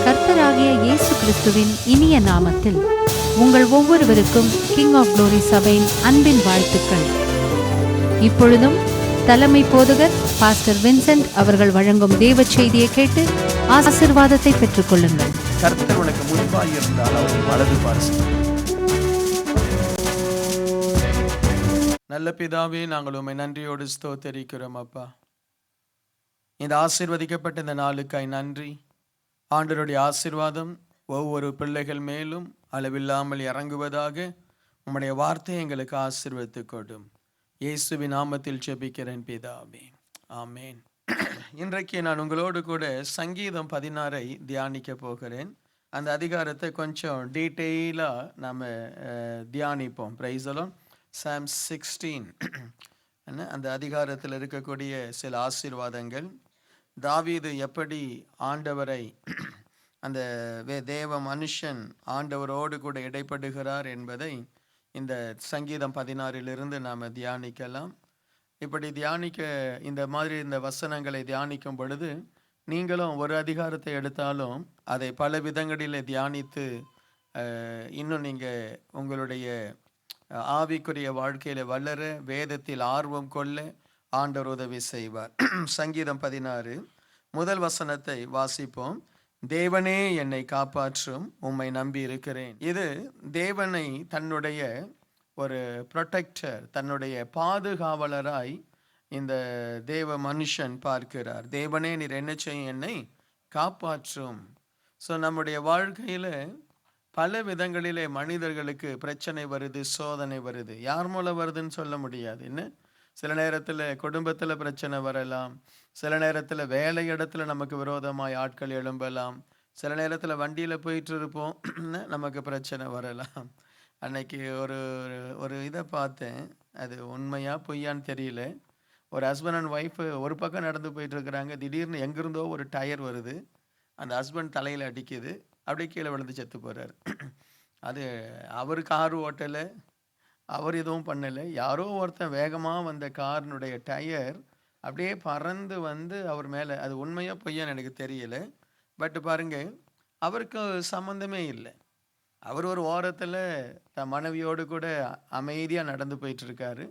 கர்த்தராகிய இயேசு கிறிஸ்துவின் இனிய நாமத்தில் உங்கள் ஒவ்வொருவருக்கும் கிங் ஆஃப் குளோரி சபையின் அன்பின் வாழ்த்துக்கள். இப்பொழுதும் தலைமை போதகர் பாஸ்டர் வின்சென்ட் அவர்கள் வழங்கும் தேவ செய்தியை கேட்டு ஆசீர்வாதத்தை பெற்றுக் கொள்ளுங்கள். கர்த்தர் உனக்கு முன்பாய் இருந்தால் அவர் வலது பாரசம். நல்ல பிதாவே, நாங்கள் உம்மை நன்றியோடு ஸ்தோத்தரிக்கிறோம் அப்பா. இந்த ஆசீர்வதிக்கப்பட்ட இந்த நாளுக்காய் நன்றி. ஆண்டவருடைய ஆசீர்வாதம் ஒவ்வொரு பிள்ளைகள் மேலும் அளவில்லாமல் இறங்குவதாக. உம்முடைய வார்த்தையை எங்களுக்கு ஆசீர்வதித்து கொடும். இயேசுவின் நாமத்தில் ஜெபிக்கிறேன் பிதாவே, ஆமேன். இன்றைக்கு நான் உங்களோடு கூட சங்கீதம் 16 தியானிக்க போகிறேன். அந்த அதிகாரத்தை கொஞ்சம் டீட்டெயிலாக நாம் தியானிப்போம். Price the Lord. Psalm 16 அந்த அதிகாரத்தில் இருக்கக்கூடிய சில ஆசீர்வாதங்கள், தாவீது எப்படி ஆண்டவரை, அந்த தேவ மனுஷன் ஆண்டவரோடு கூட இடைப்படுகிறார் என்பதை இந்த சங்கீதம் 16 நாம் தியானிக்கலாம். இப்படி தியானிக்க, இந்த மாதிரி இந்த வசனங்களை தியானிக்கும் பொழுது நீங்களும் ஒரு அதிகாரத்தை எடுத்தாலும் அதை பல விதங்களில் தியானித்து இன்னும் நீங்கள் உங்களுடைய ஆவிக்குரிய வாழ்க்கையில வளர, வேதத்தில் ஆர்வம் கொள்ள ஆண்டவர் உதவி செய்வார். சங்கீதம் 16 முதல் வசனத்தை வாசிப்போம். தேவனே என்னை காப்பாற்றும், உம்மை நம்பி இருக்கிறேன். இது தேவனை தன்னுடைய ஒரு ப்ரொடெக்டர், தன்னுடைய பாதுகாவலராய் இந்த தேவ மனுஷன் பார்க்கிறார். தேவனே நீர் என்ன செய்யும், என்னை காப்பாற்றும். ஸோ நம்முடைய வாழ்க்கையில் பல விதங்களிலே மனிதர்களுக்கு பிரச்சனை வருது, சோதனை வருது. யார் மூலம் வருதுன்னு சொல்ல முடியாது. இன்னும் சில நேரத்தில் குடும்பத்தில் பிரச்சனை வரலாம், சில நேரத்தில் வேலை இடத்துல நமக்கு விரோதமாய் ஆட்கள் எழும்பலாம், சில நேரத்தில் வண்டியில் போயிட்டு இருப்போம், நமக்கு பிரச்சனை வரலாம். அன்னைக்கு ஒரு இதை பார்த்தேன், அது உண்மையா பொய்யான்னு தெரியல. ஒரு ஹஸ்பண்ட் அண்ட் ஒய்ஃப் ஒரு பக்கம் நடந்து போயிட்டு இருக்கிறாங்க. திடீர்னு எங்கிருந்தோ ஒரு டயர் வருது, அந்த ஹஸ்பண்ட் தலையில் அடிக்குது, அப்படியே கீழே விழுந்து செத்து போகிறார். அது அவர் கார் ஓட்டலை, அவர் எதுவும் பண்ணலை. யாரோ ஒருத்தன் வேகமாக வந்த காரினுடைய டயர் அப்படியே பறந்து வந்து அவர் மேலே, அது உண்மையாக பொய்யான்னு எனக்கு தெரியல. பட் பாருங்க, அவருக்கு சம்மந்தமே இல்லை. அவர் ஒரு ஓரத்தில் தன் மனைவியோடு கூட அமைதியாக நடந்து போயிட்டுருக்காரு.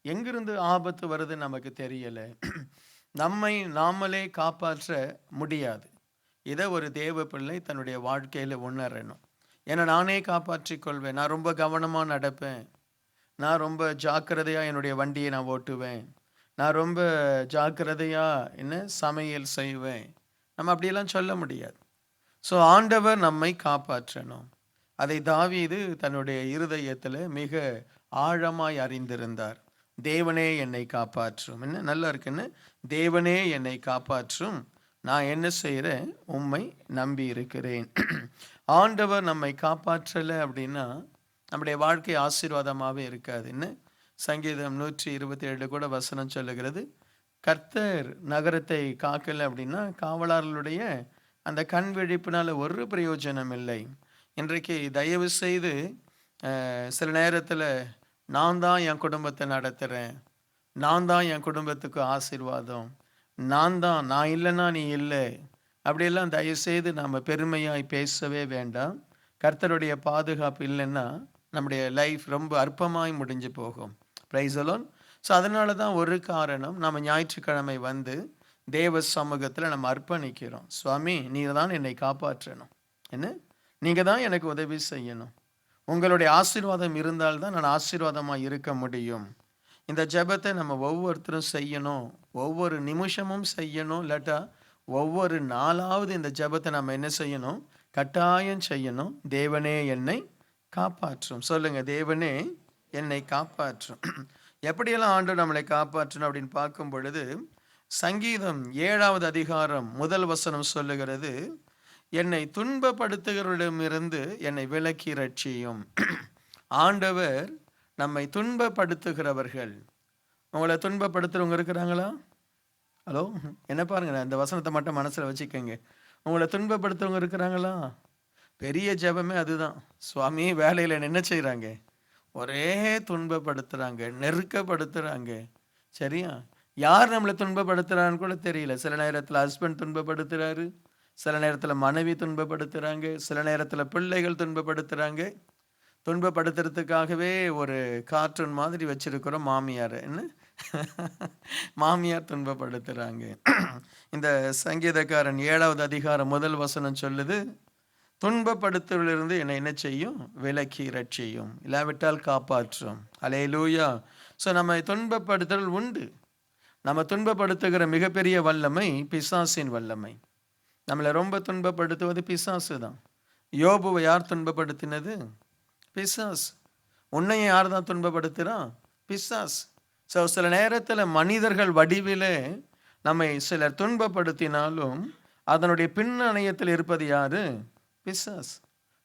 எங்கிருந்து ஆபத்து வருதுன்னு நமக்கு தெரியலை. நம்மை நாமளே காப்பாற்ற முடியாது. இதை ஒரு தேவ பிள்ளை தன்னுடைய வாழ்க்கையில் உணரணும். ஏன்னா நானே காப்பாற்றிக் கொள்வேன், நான் ரொம்ப கவனமாக நடப்பேன், நான் ரொம்ப ஜாக்கிரதையாக என்னுடைய வண்டியை நான் ஓட்டுவேன், நான் ரொம்ப ஜாக்கிரதையாக சமையல் செய்வேன். நம்ம அப்படியெல்லாம் சொல்ல முடியாது. ஸோ ஆண்டவர் நம்மை காப்பாற்றணும். அதை தாவீது தன்னுடைய இருதயத்தில் மிக ஆழமாய் அறிந்திருந்தார். தேவனே என்னை காப்பாற்றும். என்ன நல்லா இருக்குன்னு, தேவனே என்னை காப்பாற்றும், நான் என்ன செய்கிறேன், உம்மை நம்பி இருக்கிறேன். ஆண்டவர் நம்மை காப்பாற்றலை அப்படின்னா நம்முடைய வாழ்க்கை ஆசீர்வாதமாகவே இருக்காது. என்ன சங்கீதம் 127 கூட வசனம் சொல்லுகிறது, கர்த்தர் நகரத்தை காக்கலை அப்படின்னா காவலாளர்களுடைய அந்த கண் விழிப்பினால் ஒரு பிரயோஜனம் இல்லை. இன்றைக்கு தயவு செய்து சில நேரத்தில் நான் தான் என் குடும்பத்தை நடத்துகிறேன், நான் தான் என் குடும்பத்துக்கு ஆசீர்வாதம், நான் இல்லைன்னா நீ இல்லை, அப்படியெல்லாம் தயவுசெய்து நாம் பெருமையாய் பேசவே வேண்டாம். கர்த்தருடைய பாதுகாப்பு இல்லைன்னா நம்முடைய லைஃப் ரொம்ப அற்பமாய் முடிஞ்சு போகும். Price the Lord. ஸோ அதனால தான் ஒரு காரணம், நம்ம ஞாயிற்றுக்கிழமை வந்து தேவ சமூகத்தில் நம்ம அர்ப்பணிக்கிறோம். சுவாமி, நீங்கள் தான் என்னை காப்பாற்றணும், என்ன நீங்கள் தான் எனக்கு உதவி செய்யணும், உங்களுடைய ஆசீர்வாதம் இருந்தால்தான் நான் ஆசீர்வாதமாக இருக்க முடியும். இந்த ஜெபத்தை நம்ம ஒவ்வொருத்தரும் செய்யணும், ஒவ்வொரு நிமிஷமும் செய்யணும். இல்லாட்டா ஒவ்வொரு நாளாவது இந்த ஜெபத்தை நம்ம என்ன செய்யணும், கட்டாயம் செய்யணும். தேவனே என்னை காப்பாற்றும். சொல்லுங்க, தேவனே என்னை காப்பாற்றும். எப்படியெல்லாம் ஆண்டவர் நம்மளை காப்பாற்றணும் அப்படின்னு பார்க்கும் பொழுது, சங்கீதம் 7வது அதிகாரம் முதல் வசனம் சொல்லுகிறது, என்னை துன்பப்படுத்துகிறவரிடமிருந்து என்னை விலக்கி ரட்சியும். ஆண்டவர் நம்மை துன்பப்படுத்துகிறவர்கள், உங்களை துன்பப்படுத்துகிறவங்க இருக்கிறாங்களா? ஹலோ, என்ன பாருங்க, இந்த வசனத்தை மட்டும் மனசில் வச்சுக்கோங்க. உங்களை துன்பப்படுத்துறவங்க இருக்கிறாங்களா? பெரிய ஜெபமே அதுதான். சுவாமி, வேலையில் என்ன செய்கிறாங்க, ஒரே துன்பப்படுத்துகிறாங்க, நெருக்கப்படுத்துகிறாங்க. சரியா? யார் நம்மளை துன்பப்படுத்துறான்னு கூட தெரியல. சில நேரத்தில் ஹஸ்பண்ட் துன்பப்படுத்துறாரு, சில நேரத்தில் மனைவி துன்பப்படுத்துறாங்க, சில நேரத்தில் பிள்ளைகள் துன்பப்படுத்துறாங்க. துன்பப்படுத்துறதுக்காகவே ஒரு கார்ட்டூன் மாதிரி வச்சிருக்கிறோம் மாமியார். என்ன மாமியார் துன்பப்படுத்துறாங்க. இந்த சங்கீதக்காரன் 7வது அதிகாரம் 1 வசனம் சொல்லுது, துன்பப்படுத்துவதிலிருந்து என்னை என்ன செய்யும்? விலக்கி ரட்சியும், இல்லாவிட்டால் காப்பாற்றும். அல்லேலூயா. ஸோ நம்ம துன்பப்படுத்தல் உண்டு. நம்ம துன்பப்படுத்துகிற மிகப்பெரிய வல்லமை பிசாசின் வல்லமை. நம்மளை ரொம்ப துன்பப்படுத்துவது பிசாசு தான். யோபுவை யார் துன்பப்படுத்தினது? பிசாஸ். உன்னையும் யார் தான் துன்பப்படுத்துகிறான்? பிசாஸ். ஸோ சில நேரத்தில் மனிதர்கள் வடிவிலே நம்மை சிலர் துன்பப்படுத்தினாலும் அதனுடைய பின்னணியத்தில் இருப்பது யாரு? பிசாஸ்.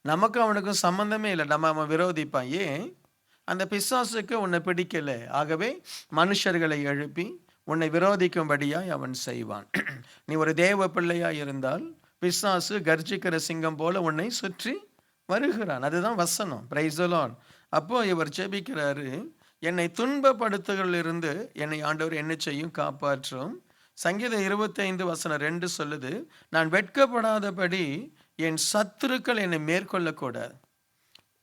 நமக்கு அவனுக்கும் சம்பந்தமே இல்லை. நம்ம அவன் விரோதிப்பான். ஏன்? அந்த பிசாசுக்கு உன்னை பிடிக்கலை. ஆகவே மனுஷர்களை எழுப்பி உன்னை விரோதிக்கும்படியாய் அவன் செய்வான். நீ ஒரு தேவ பிள்ளையாய் இருந்தால் பிசாசு கர்ஜிக்கிற சிங்கம் போல உன்னை சுற்றி வருகிறான். அதுதான் வசனம். Price the Lord. அப்போ இவர் ஜெபிக்கிறாரு, என்னை துன்பப்படுத்துகளிலிருந்து என்னை ஆண்டவர் என்ன செய்யும்? காப்பாற்றும். சங்கீதம் 25 வசனம் 2 சொல்லுது, நான் வெட்கப்படாதபடி என் சத்துருக்கள் என்னை மேற்கொள்ளக்கூடாது.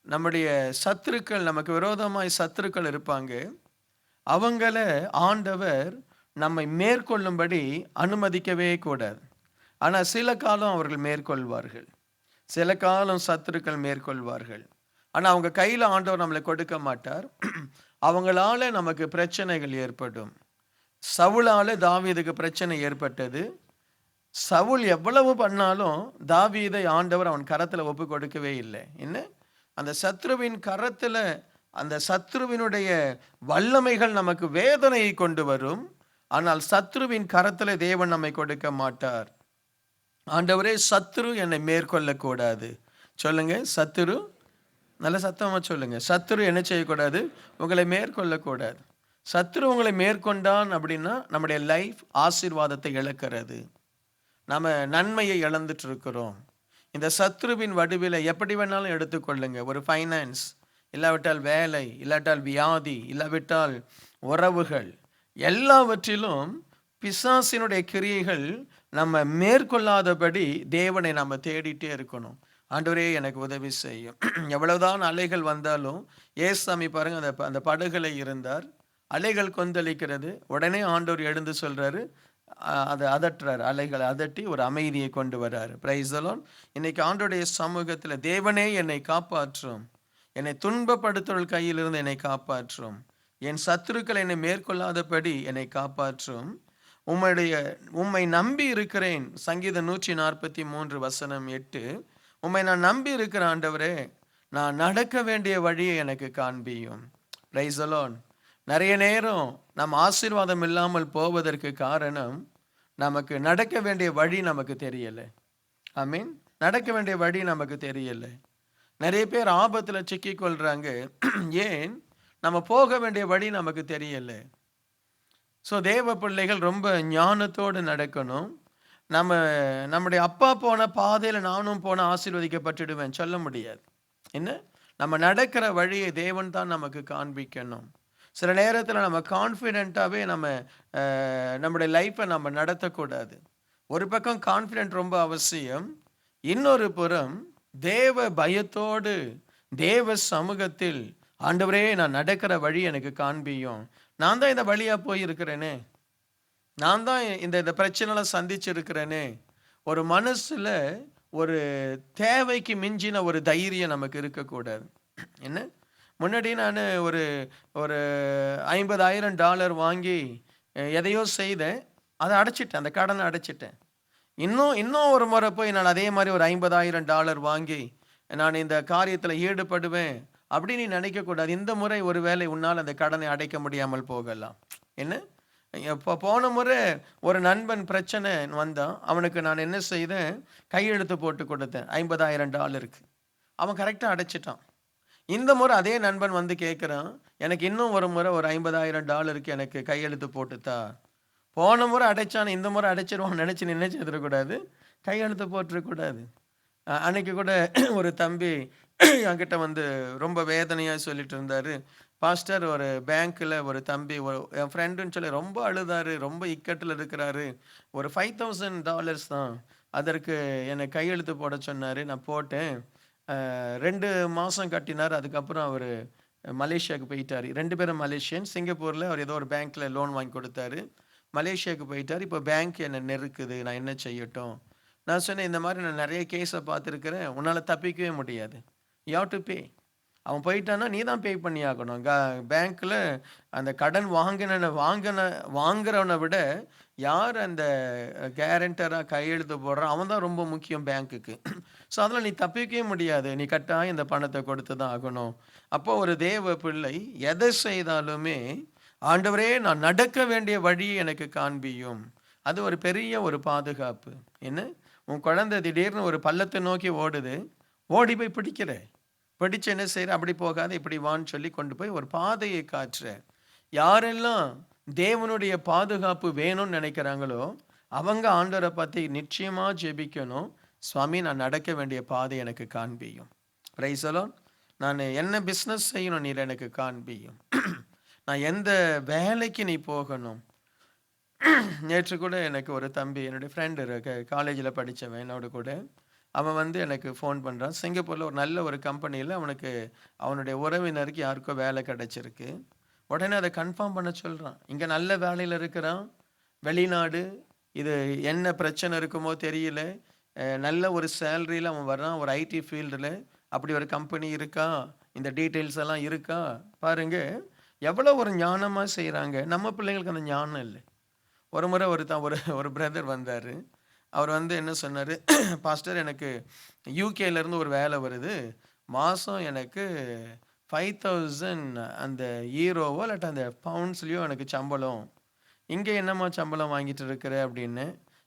நம்முடைய சத்துருக்கள், நமக்கு விரோதமாய் சத்துருக்கள் இருப்பாங்க. அவங்கள ஆண்டவர் நம்மை மேற்கொள்ளும்படி அனுமதிக்கவே கூடாது. ஆனால் சில காலம் அவர்கள் மேற்கொள்வார்கள், சில காலம் சத்துருக்கள் மேற்கொள்வார்கள். ஆனால் அவங்க கையில் ஆண்டவர் நம்மளை கொடுக்க மாட்டார். அவங்களால நமக்கு பிரச்சனைகள் ஏற்படும். சவுலால தாவீதுக்கு பிரச்சனை ஏற்பட்டது. சவுல் எவ்வளவு பண்ணாலும் தாவீதை ஆண்டவர் அவன் கரத்தில் ஒப்பு கொடுக்கவே இல்லை. என்ன? அந்த சத்ருவின் கரத்தில், அந்த சத்ருவினுடைய வல்லமைகள் நமக்கு வேதனையை கொண்டு வரும். ஆனால் சத்ருவின் கரத்தில் தேவன் நம்மை கொடுக்க மாட்டார். ஆண்டவரே, சத்ரு என்னை மேற்கொள்ளக்கூடாது. சொல்லுங்க, சத்ரு. நல்ல சத்தமாக சொல்லுங்க. சத்ரு என்ன செய்யக்கூடாது? உங்களை மேற்கொள்ளக்கூடாது. சத்ரு உங்களை மேற்கொண்டான் அப்படின்னா நம்முடைய லைஃப் ஆசீர்வாதத்தை இழக்கிறது. நம்ம நன்மையை இழந்துட்டு இருக்கிறோம். இந்த சத்ருவின் வடிவில் எப்படி வேணாலும் எடுத்துக்கொள்ளுங்க. ஒரு ஃபைனான்ஸ், இல்லாவிட்டால் வேலை, இல்லாவிட்டால் வியாதி, இல்லாவிட்டால் உறவுகள், எல்லாவற்றிலும் பிசாசினுடைய கிரியைகள் நம்ம மேற்கொள்ளாதபடி தேவனை நம்ம தேடிட்டே இருக்கணும். ஆண்டவரே எனக்கு உதவி செய்யும். எவ்வளவுதான் அலைகள் வந்தாலும், ஏசாமி பாருங்க, அந்த படகுல இருந்தார். அலைகள் கொந்தளிக்கிறது. உடனே ஆண்டவர் எழுந்து சொல்றாரு, அதை அதட்டுறாரு. அலைகளை அதட்டி ஒரு அமைதியை கொண்டு வர்றாரு. Price the Lord. இன்னைக்கு ஆண்டவருடைய சமூகத்தில், தேவனே என்னை காப்பாற்றும், என்னை துன்பப்படுத்துவர்கள் கையிலிருந்து என்னை காப்பாற்றும், என் சத்துருக்கள் என்னை மேற்கொள்ளாதபடி என்னை காப்பாற்றும், உம்மை நம்பி இருக்கிறேன். சங்கீதம் 143 வசனம் 8. உம்மை நான் நம்பி இருக்கிற ஆண்டவரே, நான் நடக்க வேண்டிய வழியை எனக்கு காண்பியும். Price the Lord. நிறைய நேரம் நம் ஆசீர்வாதம் இல்லாமல் போவதற்கு காரணம், நமக்கு நடக்க வேண்டிய வழி நமக்கு தெரியலை. ஆமீன். நடக்க வேண்டிய வழி நமக்கு தெரியலை. நிறைய பேர் ஆபத்தில் சிக்கி கொள்றாங்க. ஏன்? நம்ம போக வேண்டிய வழி நமக்கு தெரியலை. ஸோ தேவ பிள்ளைகள் ரொம்ப ஞானத்தோடு நடக்கணும். நம்முடைய அப்பா போன பாதையில் நானும் போன ஆசீர்வதிக்கப்பட்டுடுவேன் சொல்ல முடியாது. என்ன? நம்ம நடக்கிற வழியை தேவன் தான் நமக்கு காண்பிக்கணும். சில நேரத்தில் நம்ம கான்ஃபிடென்ட்டாகவே நம்முடைய லைஃப்பை நம்ம நடத்தக்கூடாது. ஒரு பக்கம் கான்ஃபிடென்ட் ரொம்ப அவசியம், இன்னொரு புறம் தேவ பயத்தோடு தேவ சமூகத்தில், ஆண்டவரே நான் நடக்கிற வழி எனக்கு காண்பியும், நான் தான் இந்த வழியாக போயிருக்கிறேனே, நான் தான் இந்த பிரச்சனைலாம் சந்திச்சிருக்கிறேனே. ஒரு மனசில் ஒரு தேவைக்கு மிஞ்சின ஒரு தைரியம் நமக்கு இருக்கக்கூடாது. என்ன? முன்னாடி நான் ஒரு $50,000 வாங்கி எதையோ செய்தேன், அதை அடைச்சிட்டேன், அந்த கடனை அடைச்சிட்டேன். இன்னும் ஒரு முறை போய் நான் அதே மாதிரி ஒரு $50,000 வாங்கி நான் இந்த காரியத்தில் ஈடுபடுவேன் அப்படின்னு நீ நினைக்கக்கூடாது. இந்த முறை ஒரு வேளை உன்னால் அந்த கடனை அடைக்க முடியாமல் போகலாம். என்ன? இப்போ போன முறை ஒரு நண்பன் பிரச்சனை வந்தான். அவனுக்கு நான் என்ன செய்தேன்? கையெழுத்து போட்டு கொடுத்தேன் $50,000. அவன் கரெக்டாக அடைச்சிட்டான். இந்த முறை அதே நண்பன் வந்து கேட்குறான், எனக்கு இன்னும் ஒரு முறை ஒரு $50,000 எனக்கு கையெழுத்து போட்டுத்தா. போன முறை அடைச்சான், இந்த முறை அடைச்சிருவான் நினச்சி நினைச்சு எடுத்துடக்கூடாது, கையெழுத்து போட்டுருக்கூடாது. அன்னைக்கு கூட ஒரு தம்பி என்கிட்ட வந்து ரொம்ப வேதனையாக சொல்லிட்டு இருந்தார், பாஸ்டர் ஒரு பேங்க்கில் ஒரு தம்பி என் ஃப்ரெண்டுன்னு சொல்லி ரொம்ப அழுதாரு, ரொம்ப இக்கட்டில் இருக்கிறாரு. ஒரு $5,000 தான். அதற்கு என்னை கையெழுத்து போட சொன்னார். நான் போட்டேன். 2 மாதம் கட்டினார். அதுக்கப்புறம் அவர் மலேசியாவுக்கு போயிட்டார். 2 பேரும் மலேசியன். சிங்கப்பூரில் அவர் ஏதோ ஒரு பேங்க்கில் லோன் வாங்கி கொடுத்தாரு. மலேசியாவுக்கு போயிட்டார். இப்போ பேங்க் என்னை நெருக்குது, நான் என்ன செய்யட்டும்? நான் சொன்னேன், இந்த மாதிரி நான் நிறைய கேஸை பார்த்துருக்கிறேன், உன்னால் தப்பிக்கவே முடியாது. You have to pay. அவன் போயிட்டான்னா நீ தான் பே பண்ணி ஆகணும். பேங்க்கில் அந்த கடன் வாங்குறவனை விட யார் அந்த கேரண்டராக கையெழுத்து போடுறான் அவன் தான் ரொம்ப முக்கியம் பேங்க்குக்கு. ஸோ அதில் நீ தப்பிக்கவே முடியாது. நீ கட்டாயம் இந்த பணத்தை கொடுத்து தான் ஆகணும். அப்போ ஒரு தேவ பிள்ளை எதை செய்தாலுமே, ஆண்டவரே நான் நடக்க வேண்டிய வழியை எனக்கு காண்பியும். அது ஒரு பெரிய ஒரு பாதுகாப்பு. என்ன, உன் குழந்தை திடீர்னு ஒரு பள்ளத்தை நோக்கி ஓடுது, ஓடி போய் பிடிச்சு என்ன செய்கிற, அப்படி போகாத இப்படி வான்னு சொல்லி கொண்டு போய் ஒரு பாதையை காட்டுற. யாரெல்லாம் தேவனுடைய பாதுகாப்பு வேணும்னு நினைக்கிறாங்களோ அவங்க ஆண்டவரை பற்றி நிச்சயமாக ஜெபிக்கணும். சுவாமி, நான் நடக்க வேண்டிய பாதை எனக்கு காண்பியும். Price the Lord. நான் என்ன பிஸ்னஸ் செய்யணும் நீர் எனக்கு காண்பியும். நான் எந்த வேலைக்கு நீ போகணும். நேற்று கூட எனக்கு ஒரு தம்பி, என்னுடைய ஃப்ரெண்டு, காலேஜில் படித்தவன் என்னோட கூட, அவன் எனக்கு ஃபோன் பண்ணுறான். சிங்கப்பூரில் ஒரு நல்ல ஒரு கம்பெனியில் அவனுக்கு அவனுடைய உறவினருக்கு யாருக்கோ வேலை கிடச்சிருக்கு. உடனே அதை கன்ஃபார்ம் பண்ண சொல்கிறான். இங்கே நல்ல வேலையில் இருக்கிறான், வெளிநாடு, இது என்ன பிரச்சனை இருக்குமோ தெரியல, நல்ல ஒரு சேலரியில் அவன் வர்றான், ஒரு ஐடி ஃபீல்டில். அப்படி ஒரு கம்பெனி இருக்கா, இந்த டீட்டெயில்ஸ் எல்லாம் இருக்கா பாருங்க. எவ்வளோ ஒரு ஞானமாக செய்கிறாங்க. நம்ம பிள்ளைங்களுக்கு அந்த ஞானம் இல்லை. ஒரு முறை ஒரு பிரதர் வந்தார். அவர் என்ன சொன்னார், பாஸ்டர் எனக்கு யூகேலேருந்து ஒரு வேலை வருது, மாதம் எனக்கு 5,000 அந்த ஈரோவோ இல்லாட்ட அந்த பவுண்ட்ஸ்லேயோ எனக்கு சம்பளம். இங்கே என்னம்மா சம்பளம் வாங்கிட்டு இருக்கிற அப்படின்னு.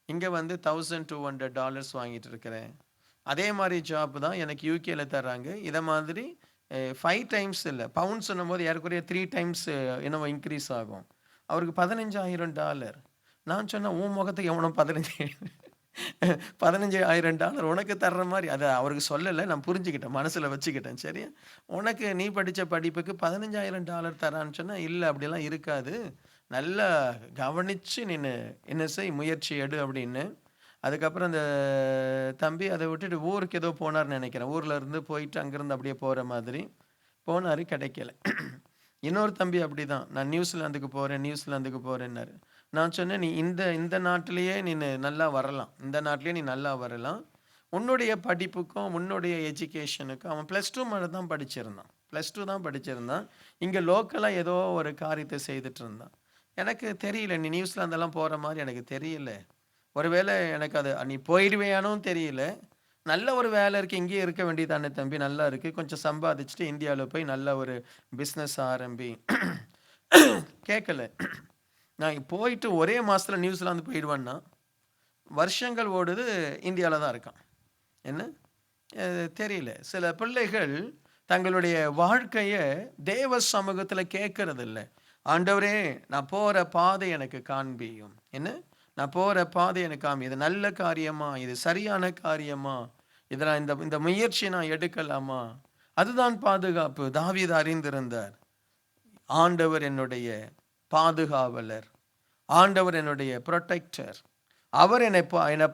இங்கே $1,200 வாங்கிட்டு இருக்கிறேன். அதே மாதிரி ஜாப் தான் எனக்கு யூகேல தர்றாங்க. இதை மாதிரி 5 டைம்ஸ் இல்லை, பவுண்ட்ஸ் சொல்லும் போது ஏறக்குறைய 3 டைம்ஸ் என்னவோ இன்க்ரீஸ் ஆகும். அவருக்கு $15,000. நான் சொன்னேன், உன் முகத்துக்கு எவனோ $15,000 உனக்கு தர்ற மாதிரி. அதை அவருக்கு சொல்லலை, நான் புரிஞ்சுக்கிட்டேன், மனசில் வச்சுக்கிட்டேன். சரியா, உனக்கு நீ படித்த படிப்புக்கு $15,000 தரான்னு சொன்னால், இல்லை அப்படிலாம் இருக்காது, நல்லா கவனித்து நீ என்ன செய், முயற்சி எடு அப்படின்னு. அதுக்கப்புறம் அந்த தம்பி அதை விட்டுட்டு ஊருக்கு ஏதோ போனார்னு நினைக்கிறேன். ஊரில் இருந்து போயிட்டு அங்கேருந்து அப்படியே போகிற மாதிரி போனார், கிடைக்கல. இன்னொரு தம்பி அப்படி தான், நான் நியூசிலாந்துக்கு போகிறேன்னாரு. நான் சொன்னேன், நீ இந்த நாட்டிலேயே நீ நல்லா வரலாம், இந்த நாட்டிலேயே நீ நல்லா வரலாம். உன்னுடைய படிப்புக்கும் உன்னுடைய எஜுகேஷனுக்கும் அவன் +2 மட்டும் தான் படிச்சிருந்தான், +2 தான் படிச்சிருந்தான். இங்கே லோக்கலாக ஏதோ ஒரு காரியத்தை செய்துட்டு இருந்தான். எனக்கு தெரியல, நீ நியூசிலாந்தெல்லாம் போகிற மாதிரி எனக்கு தெரியல. ஒருவேளை எனக்கு அது நீ போயிடுவேயானும் தெரியல. நல்ல ஒரு வேலை இருக்குது, இங்கேயே இருக்க வேண்டியதானே தம்பி, நல்லா இருக்குது, கொஞ்சம் சம்பாதிச்சுட்டு இந்தியாவில் போய் நல்ல ஒரு பிஸ்னஸ் ஆரம்பி. கேட்கல. நான் போயிட்டு ஒரே மாதத்தில் நியூசிலாந்து போயிடுவேன்னா, வருஷங்கள் ஓடுது, இந்தியாவில் தான் இருக்கான். என்ன தெரியல. சில பிள்ளைகள் தங்களுடைய வாழ்க்கையை தேவ சமூகத்தில் கேட்கறதில்ல. ஆண்டவரே, நான் போகிற பாதை எனக்கு காண்பியும். என்ன, நான் போகிற பாதை எனக்கு காமி, இது நல்ல காரியமா, இது சரியான காரியமா, இதெல்லாம் இந்த முயற்சி நான் எடுக்கலாமா? அதுதான் பாதுகாப்பு. தாவீது அறிந்திருந்தார், ஆண்டவர் என்னுடைய பாதுகாவலர், ஆண்டவர் என்னுடைய ப்ரொடெக்டர், அவர் என்னை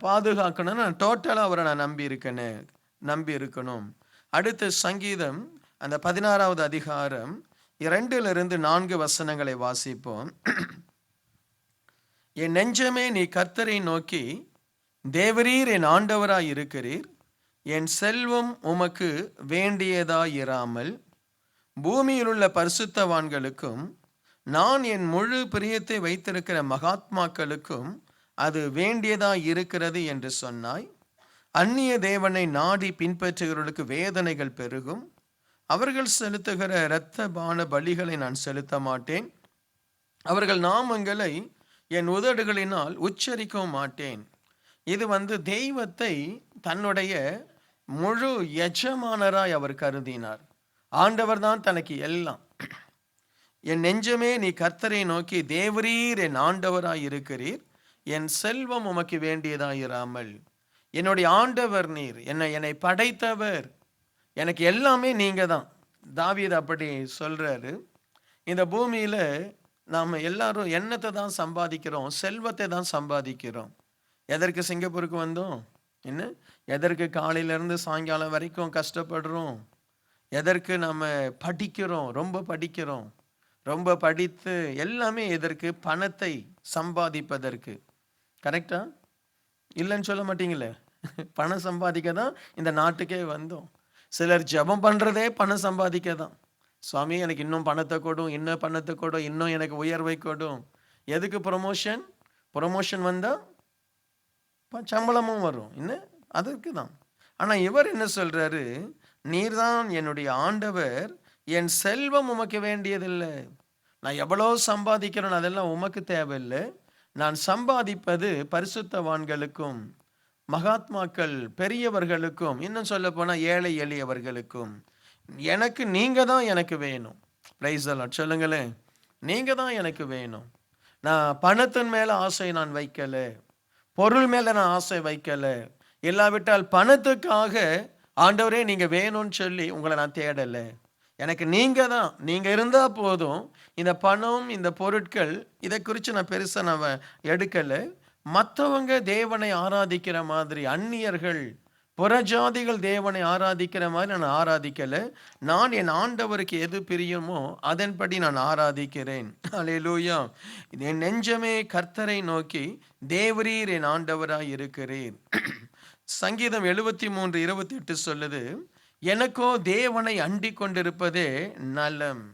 பாதுகாக்கணும்னு நான் டோட்டலாக அவரை நான் நம்பி இருக்கணும். அடுத்த சங்கீதம் அந்த 16வது அதிகாரம் 2-4 வசனங்களை வாசிப்போம். என் நெஞ்சமே, நீ கர்த்தரை நோக்கி, தேவரீர் என் ஆண்டவராய் இருக்கிறீர், என் செல்வம் உமக்கு வேண்டியதாயிராமல் பூமியில் உள்ள பரிசுத்தவான்களுக்கும் நான் என் முழு பிரியத்தை வைத்திருக்கிற மகாத்மாக்களுக்கும் அது வேண்டியதாய் இருக்கிறது என்று சொன்னாய். அந்நிய தேவனை நாடி பின்பற்றுகிறவர்களுக்கு வேதனைகள் பெருகும். அவர்கள் செலுத்துகிற இரத்த பான பலிகளை நான் செலுத்த மாட்டேன். அவர்கள் நாமங்களை என் உதடுகளினால் உச்சரிக்கவும் மாட்டேன். இது தெய்வத்தை தன்னுடைய முழு எஜமானராய் அவர் கருதினார். ஆண்டவர் தான் தனக்கு எல்லாம். என் நெஞ்சமே, நீ கர்த்தரை நோக்கி, தேவரீர் என் ஆண்டவராய் இருக்கிறீர், என் செல்வம் உமக்கு வேண்டியதாயிராமல். என்னுடைய ஆண்டவர் நீர், என்னை படைத்தவர், எனக்கு எல்லாமே நீங்க தான். தாவீது அப்படி சொல்றாரு. இந்த பூமியில நாம் எல்லாரும் எண்ணத்தை தான் சம்பாதிக்கிறோம், செல்வத்தை தான் சம்பாதிக்கிறோம். எதற்கு சிங்கப்பூருக்கு வந்தோம்? என்ன எதற்கு காலையிலேருந்து சாயங்காலம் வரைக்கும் கஷ்டப்படுறோம்? எதற்கு நம்ம படிக்கிறோம், ரொம்ப படிக்கிறோம், ரொம்ப படித்து எல்லாமே எதற்கு? பணத்தை சம்பாதிப்பதற்கு. கரெக்டா? இல்லைன்னு சொல்ல மாட்டீங்களே. பணம் சம்பாதிக்க தான் இந்த நாட்டுக்கே வந்தோம். சிலர் ஜெபம் பண்ணுறதே பணம் சம்பாதிக்க தான். சுவாமி எனக்கு இன்னும் பணத்தை கொடும், இன்னும் பணத்தை கொடும், இன்னும் எனக்கு உயர்வை கொடும். எதுக்கு? ப்ரொமோஷன். ப்ரொமோஷன் வந்தால் சம்பளமும் வரும். இன்னும் அதற்கு தான். ஆனால் இவர் என்ன சொல்கிறாரு? நீர்தான் என்னுடைய ஆண்டவர், என் செல்வம் உமக்கு வேண்டியதில்லை. நான் எவ்வளோ சம்பாதிக்கிறேன் அதெல்லாம் உமக்கு தேவையில்லை. நான் சம்பாதிப்பது பரிசுத்தவான்களுக்கும் மகாத்மாக்கள் பெரியவர்களுக்கும், இன்னும் சொல்ல போனால் ஏழை எளியவர்களுக்கும். எனக்கு நீங்கள் தான் எனக்கு வேணும். Price the Lord. சொல்லுங்களேன், நீங்கள் தான் எனக்கு வேணும். நான் பணத்தின் மேலே ஆசை நான் வைக்கலை, பொருள் மேலே நான் ஆசை வைக்கலை. இல்லாவிட்டால் பணத்துக்காக ஆண்டவரே நீங்கள் வேணும்னு சொல்லி உங்களை நான் தேடலை. எனக்கு நீங்கள் தான், நீங்கள் இருந்தால் போதும். இந்த பணம், இந்த பொருட்கள், இதை குறித்து நான் பெருசாக நான் எடுக்கலை. மற்றவங்க தேவனை ஆராதிக்கிற மாதிரி, அந்நியர்கள் புறஜாதிகள் தேவனை ஆராதிக்கிற மாதிரி நான் ஆராதிக்கலை. நான் என் ஆண்டவருக்கு எது பிரியுமோ அதன்படி நான் ஆராதிக்கிறேன். அல்லேலூயா. என் நெஞ்சமே கர்த்தரை நோக்கி தேவரீர் என் ஆண்டவராய் இருக்கிறீர். சங்கீதம் 73:28 சொல்லுது, எனக்கோ தேவனை அண்டிக் கொண்டிருப்பதே நலம்.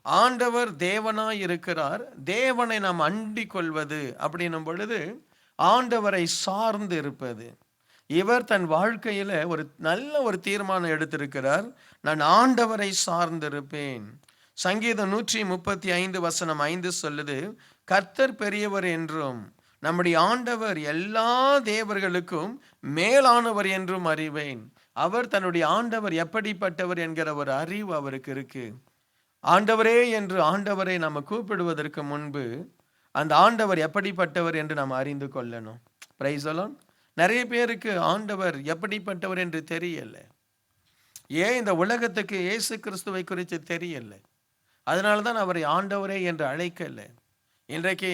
ஆண்டவர் தேவனாய் இருக்கிறார். தேவனை நாம் அண்டிக் கொள்வது அப்படின்னும் பொழுது ஆண்டவரை சார்ந்து இருப்பது. இவர் தன் வாழ்க்கையில் ஒரு நல்ல ஒரு தீர்மானம் எடுத்திருக்கிறார். நான் ஆண்டவரை சார்ந்திருப்பேன். சங்கீதம் 135:5 சொல்லுது, கர்த்தர் பெரியவர் என்றும் நம்முடைய ஆண்டவர் எல்லா தேவர்களுக்கும் மேலானவர் என்றும் அறிவேன். அவர் தன்னுடைய ஆண்டவர் எப்படிப்பட்டவர் என்கிற ஒரு அறிவு அவருக்கு இருக்கு. ஆண்டவரே என்று ஆண்டவரை நம்ம கூப்பிடுவதற்கு முன்பு அந்த ஆண்டவர் எப்படிப்பட்டவர் என்று நாம் அறிந்து கொள்ளணும். Praise the Lord. நிறைய பேருக்கு ஆண்டவர் எப்படிப்பட்டவர் என்று தெரியல. ஏன் இந்த உலகத்துக்கு இயேசு கிறிஸ்துவை குறித்து தெரியல. அதனால தான் அவரை ஆண்டவரே என்று அழைக்கல. இன்றைக்கு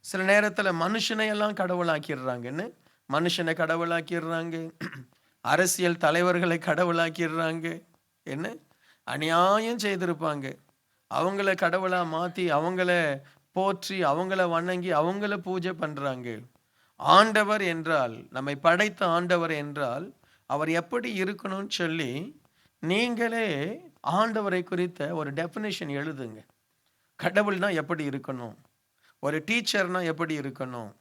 சில நேரத்தில் மனுஷனை எல்லாம் கடவுளாக்கிடுறாங்கன்னு, மனுஷனை கடவுளாக்கிடுறாங்க, அரசியல் தலைவர்களை கடவுளாக்கிடுறாங்க. என்ன அநியாயம் செய்திருப்பாங்க, அவங்கள கடவுளாக மாற்றி அவங்கள போற்றி அவங்கள வணங்கி அவங்கள பூஜை பண்ணுறாங்க. ஆண்டவர் என்றால், நம்மை படைத்த ஆண்டவர் என்றால் அவர் எப்படி இருக்கணும்னு சொல்லி நீங்களே ஆண்டவரை குறித்த ஒரு டெஃபினேஷன் எழுதுங்க. கடவுள்னா எப்படி இருக்கணும், ஒரு டீச்சர்னா எப்படி இருக்கணும்,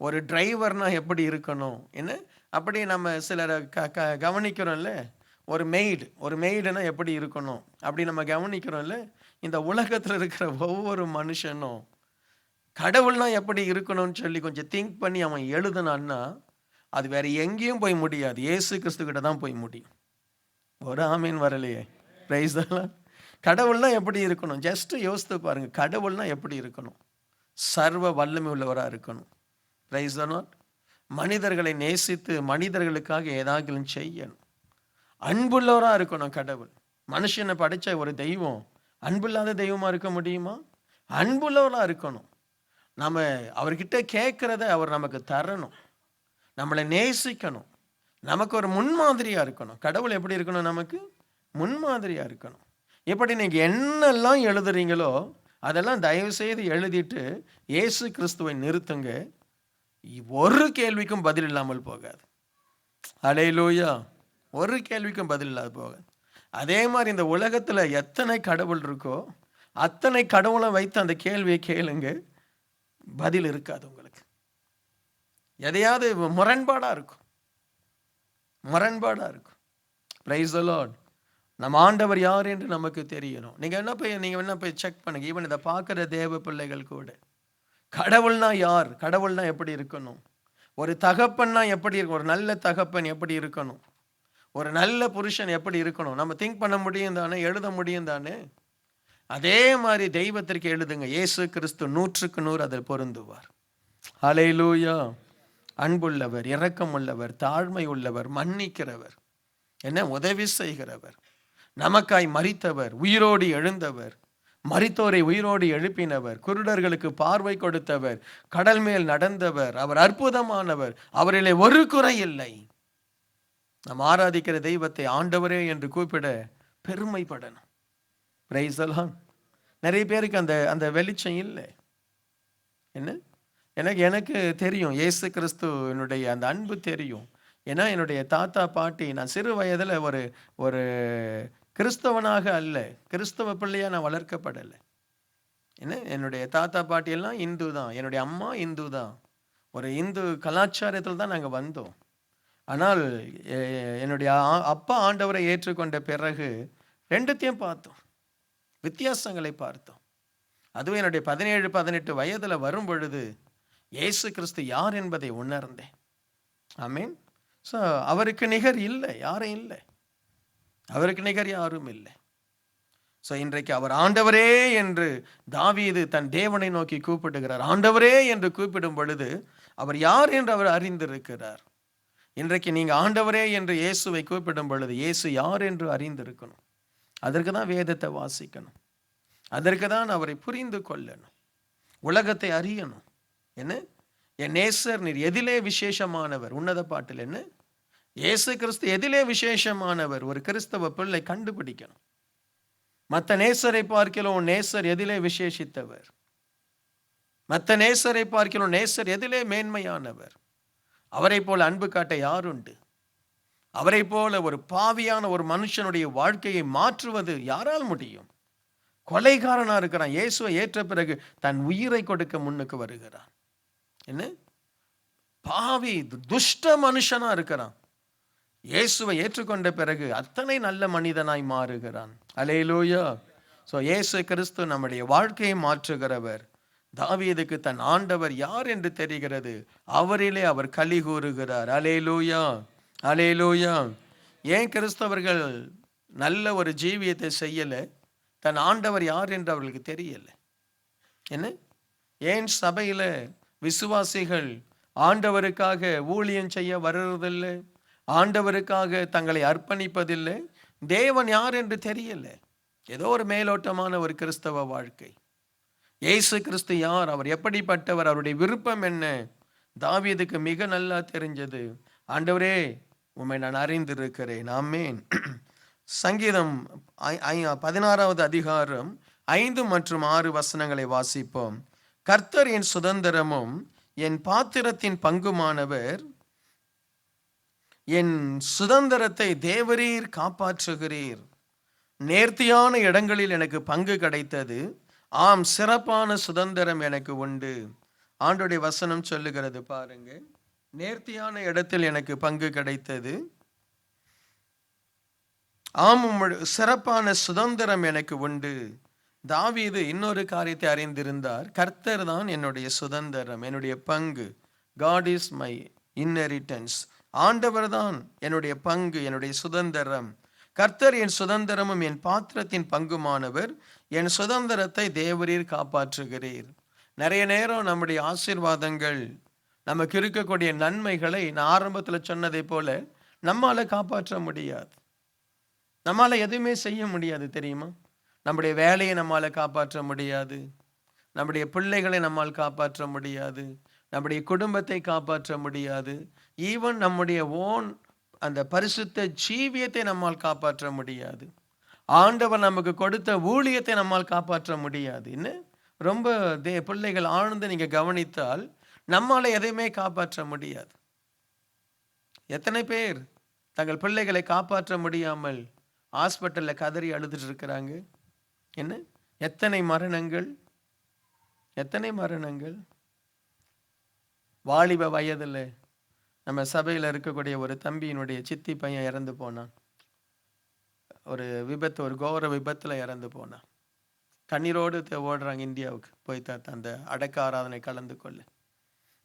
ஒரு டிரைவர்னா எப்படி இருக்கணும், என்ன அப்படி நம்ம சிலரை கவனிக்கிறோம்ல. ஒரு மெய்டுனா எப்படி இருக்கணும் அப்படி நம்ம கவனிக்கிறோம்ல. இந்த உலகத்தில் இருக்கிற ஒவ்வொரு மனுஷனும் கடவுள்னா எப்படி இருக்கணும்னு சொல்லி கொஞ்சம் திங்க் பண்ணி அவன் எழுதுனான்னா அது வேற எங்கேயும் போய் முடியாது, இயேசு கிறிஸ்துக்கிட்ட தான் போய் முடியும். ஒரு ஆமீன் வரலையே. Praise the lord. கடவுள்னா எப்படி இருக்கணும் ஜஸ்ட் யோசித்து பாருங்க. கடவுள்னா எப்படி இருக்கணும்? சர்வ வல்லமை உள்ளவராக இருக்கணும். Price the Lord. மனிதர்களை நேசித்து மனிதர்களுக்காக ஏதாவது செய்யணும். அன்புள்ளவராக இருக்கணும் கடவுள். மனுஷனை படைச்ச ஒரு தெய்வம் அன்புல்லாத தெய்வமாக இருக்க முடியுமா? அன்புள்ளவராக இருக்கணும். நம்ம அவர்கிட்ட கேட்குறத அவர் நமக்கு தரணும், நம்மளை நேசிக்கணும், நமக்கு ஒரு முன்மாதிரியாக இருக்கணும். கடவுள் எப்படி இருக்கணும்? நமக்கு முன்மாதிரியாக இருக்கணும். எப்படி நீங்கள் என்னெல்லாம் எழுதுறீங்களோ அதெல்லாம் தயவுசெய்து எழுதிட்டு இயேசு கிறிஸ்துவை நிறுத்துங்க. ஒரு கேள்விக்கும் பதில் இல்லாமல் போகாது. அல்லேலூயா. ஒரு கேள்விக்கும் பதில் இல்லாத போகாது. அதே மாதிரி இந்த உலகத்தில் எத்தனை கடவுள் இருக்கோ அத்தனை கடவுளை வைத்து அந்த கேள்வியை கேளுங்க, பதில் இருக்காது உங்களுக்கு. எதையாவது முரண்பாடாக இருக்கும், முரண்பாடாக இருக்கும். Price the Lord. நம்ம ஆண்டவர் யார் என்று நமக்கு தெரியணும். நீங்கள் என்ன போய் செக் பண்ணுங்க. ஈவன் இதை பார்க்குற தேவ பிள்ளைகள் கூட கடவுள்னா யார், கடவுள்னா எப்படி இருக்கணும், ஒரு தகப்பன்னா எப்படி இருக்கும், ஒரு நல்ல தகப்பன் எப்படி இருக்கணும், ஒரு நல்ல புருஷன் எப்படி இருக்கணும், நம்ம திங்க் பண்ண முடியும் தானே, எழுத முடியும் தானே. அதே மாதிரி தெய்வத்திற்கு எழுதுங்க. இயேசு கிறிஸ்து 100க்கு 100 அதில் பொருந்துவார். அல்லேலூயா. அன்புள்ளவர், இரக்கம் உள்ளவர், தாழ்மை உள்ளவர், மன்னிக்கிறவர், என்ன உதவி செய்கிறவர், நமக்காய் மரித்தவர், உயிரோடு எழுந்தவர், மரித்தோரை உயிரோடு எழுப்பினவர், குருடர்களுக்கு பார்வை கொடுத்தவர், கடல் மேல் நடந்தவர், அவர் அற்புதமானவர், அவரிலே ஒரு குறை இல்லை. நாம் ஆராதிக்கிற தெய்வத்தை ஆண்டவரே என்று கூப்பிட பெருமைப்படணும். Price the Lord. நிறைய பேருக்கு அந்த அந்த வெளிச்சம் இல்லை. என்ன, எனக்கு தெரியும், இயேசு கிறிஸ்துவனுடைய அந்த அன்பு தெரியும். ஏன்னா என்னுடைய தாத்தா பாட்டி, நான் சிறு வயதில் ஒரு கிறிஸ்தவனாக அல்ல, கிறிஸ்தவ பிள்ளையாக நான் வளர்க்கப்படலை. என்ன, என்னுடைய தாத்தா பாட்டியெல்லாம் இந்து தான், என்னுடைய அம்மா இந்து தான், ஒரு இந்து கலாச்சாரத்தில் தான் நாங்கள் வந்தோம். ஆனால் என்னுடைய அப்பா ஆண்டவரை ஏற்றுக்கொண்ட பிறகு ரெண்டுத்தையும் பார்த்தோம், வித்தியாசங்களை பார்த்தோம். அதுவும் என்னுடைய 17-18 வயதில் வரும் பொழுது இயேசு கிறிஸ்து யார் என்பதை உணர்ந்தேன். ஆமீன். ஸோ அவருக்கு நிகர் இல்லை, யாரும் இல்லை, அவருக்கு நிகர் யாரும் இல்லை. ஸோ இன்றைக்கு அவர் ஆண்டவரே என்று தாவீது தன் தேவனை நோக்கி கூப்பிடுகிறார். ஆண்டவரே என்று கூப்பிடும் பொழுது அவர் யார் என்று அவர் அறிந்திருக்கிறார். இன்றைக்கு நீங்கள் ஆண்டவரே என்று இயேசுவை கூப்பிடும் பொழுது இயேசு யார் என்று அறிந்திருக்கணும். அதற்கு தான் வேதத்தை வாசிக்கணும், அதற்கு தான் அவரை புரிந்து கொள்ளணும், உலகத்தை அறியணும். என்ன, என் நேசர் நீர் எதிலே விசேஷமானவர். உன்னத பாட்டில் என்ன, இயேசு கிறிஸ்து எதிலே விசேஷமானவர் ஒரு கிறிஸ்தவ பிள்ளை கண்டுபிடிக்கணும். மற்ற நேசரை பார்க்கிறோம், நேசர் எதிலே விசேஷித்தவர், மற்ற நேசரை பார்க்கிறோம், நேசர் எதிலே மேன்மையானவர். அவரை போல அன்பு காட்ட யாருண்டு? அவரை போல ஒரு பாவியான ஒரு மனுஷனுடைய வாழ்க்கையை மாற்றுவது யாரால் முடியும்? கொலைகாரனா இருக்கிறான், இயேசுவை ஏற்ற பிறகு தன் உயிரை கொடுக்க முன்னுக்கு வருகிறான். என்ன, பாவி துஷ்ட மனுஷனா இருக்கிறான், இயேசுவை ஏற்றுக்கொண்ட பிறகு அத்தனை நல்ல மனிதனாய் மாறுகிறான். அல்லேலூயா. ஸோ இயேசு கிறிஸ்து நம்முடைய வாழ்க்கையை மாற்றுகிறவர். தாவீதுக்கு தன் ஆண்டவர் யார் என்று தெரிகிறது, அவரிலே அவர் களி கூறுகிறார். அல்லேலூயா, அல்லேலூயா. ஏன் கிறிஸ்தவர்கள் நல்ல ஒரு ஜீவியத்தை செய்யலை? தன் ஆண்டவர் யார் என்று அவர்களுக்கு தெரியலை. என்ன, ஏன் சபையில் விசுவாசிகள் ஆண்டவருக்காக ஊழியம் செய்ய வர்றதில்லை, ஆண்டவருக்காக தங்களை அர்ப்பணிப்பதில்லை? தேவன் யார் என்று தெரியலை. ஏதோ ஒரு மேலோட்டமான ஒரு கிறிஸ்தவ வாழ்க்கை. இயேசு கிறிஸ்து யார், அவர் எப்படிப்பட்டவர், அவருடைய விருப்பம் என்ன? தாவீதுக்கு மிக நல்லா தெரிஞ்சது. ஆண்டவரே உம்மை நான் அறிந்திருக்கிறேன். ஆமென். சங்கீதம் 16வது அதிகாரம் 5 மற்றும் 6 வசனங்களை வாசிப்போம். கர்த்தர் என் சுதந்திரமும் என் பாத்திரத்தின் பங்குமானவர், என் சுதந்திரத்தை தேவரீர் காப்பாற்றுகிறீர். நேர்த்தியான இடங்களில் எனக்கு பங்கு கிடைத்தது, ஆம் சிறப்பான சுதந்திரம் எனக்கு உண்டு. ஆண்டோடைய வசனம் சொல்லுகிறது பாருங்க, நேர்த்தியான இடத்தில் எனக்கு பங்கு கிடைத்தது, ஆம் சிறப்பான சுதந்திரம் எனக்கு உண்டு. தாவீது இன்னொரு காரியத்தை அறிந்திருந்தார், கர்த்தர் தான் என்னுடைய சுதந்திரம், என்னுடைய பங்கு. God is my inheritance. ஆண்டவர் தான் என்னுடைய பங்கு, என்னுடைய சுதந்திரம். கர்த்தர் என் சுதந்திரமும் என் பாத்திரத்தின் பங்குமானவர், என் சுதந்திரத்தை தேவரீர் காப்பாற்றுகிறீர். நிறைய நேரம் நம்முடைய ஆசீர்வாதங்கள், நமக்கு இருக்கக்கூடிய நன்மைகளை நான் ஆரம்பத்தில் சொன்னதை போல நம்மால காப்பாற்ற முடியாது, நம்மால எதுவுமே செய்ய முடியாது தெரியுமா? நம்முடைய வேலையை நம்மால் காப்பாற்ற முடியாது, நம்முடைய பிள்ளைகளை நம்மால் காப்பாற்ற முடியாது, நம்முடைய குடும்பத்தை காப்பாற்ற முடியாது, ஈவன் நம்முடைய ஓன் அந்த பரிசுத்த ஜீவியத்தை நம்மால் காப்பாற்ற முடியாது. ஆண்டவர் நமக்கு கொடுத்த ஊழியத்தை நம்மால் காப்பாற்ற முடியாது. இன்னும் ரொம்ப பிள்ளைகள் ஆழ்ந்து நீங்க கவனித்தால் நம்மால எதையுமே காப்பாற்ற முடியாது. எத்தனை பேர் தங்கள் பிள்ளைகளை காப்பாற்ற முடியாமல் ஹாஸ்பிட்டல்ல கதறி அழுதுட்டு இருக்கிறாங்க? என்ன, எத்தனை மரணங்கள், எத்தனை மரணங்கள். வாலிப வயதில் நம்ம சபையில் இருக்கக்கூடிய ஒரு தம்பியினுடைய சித்தி பையன் இறந்து போனான். ஒரு விபத்து, ஒரு கோர விபத்தில் இறந்து போனான். கண்ணீரோடு ஓடுறாங்க இந்தியாவுக்கு போய் அந்த அடக்க ஆராதனை கலந்து கொள்ள.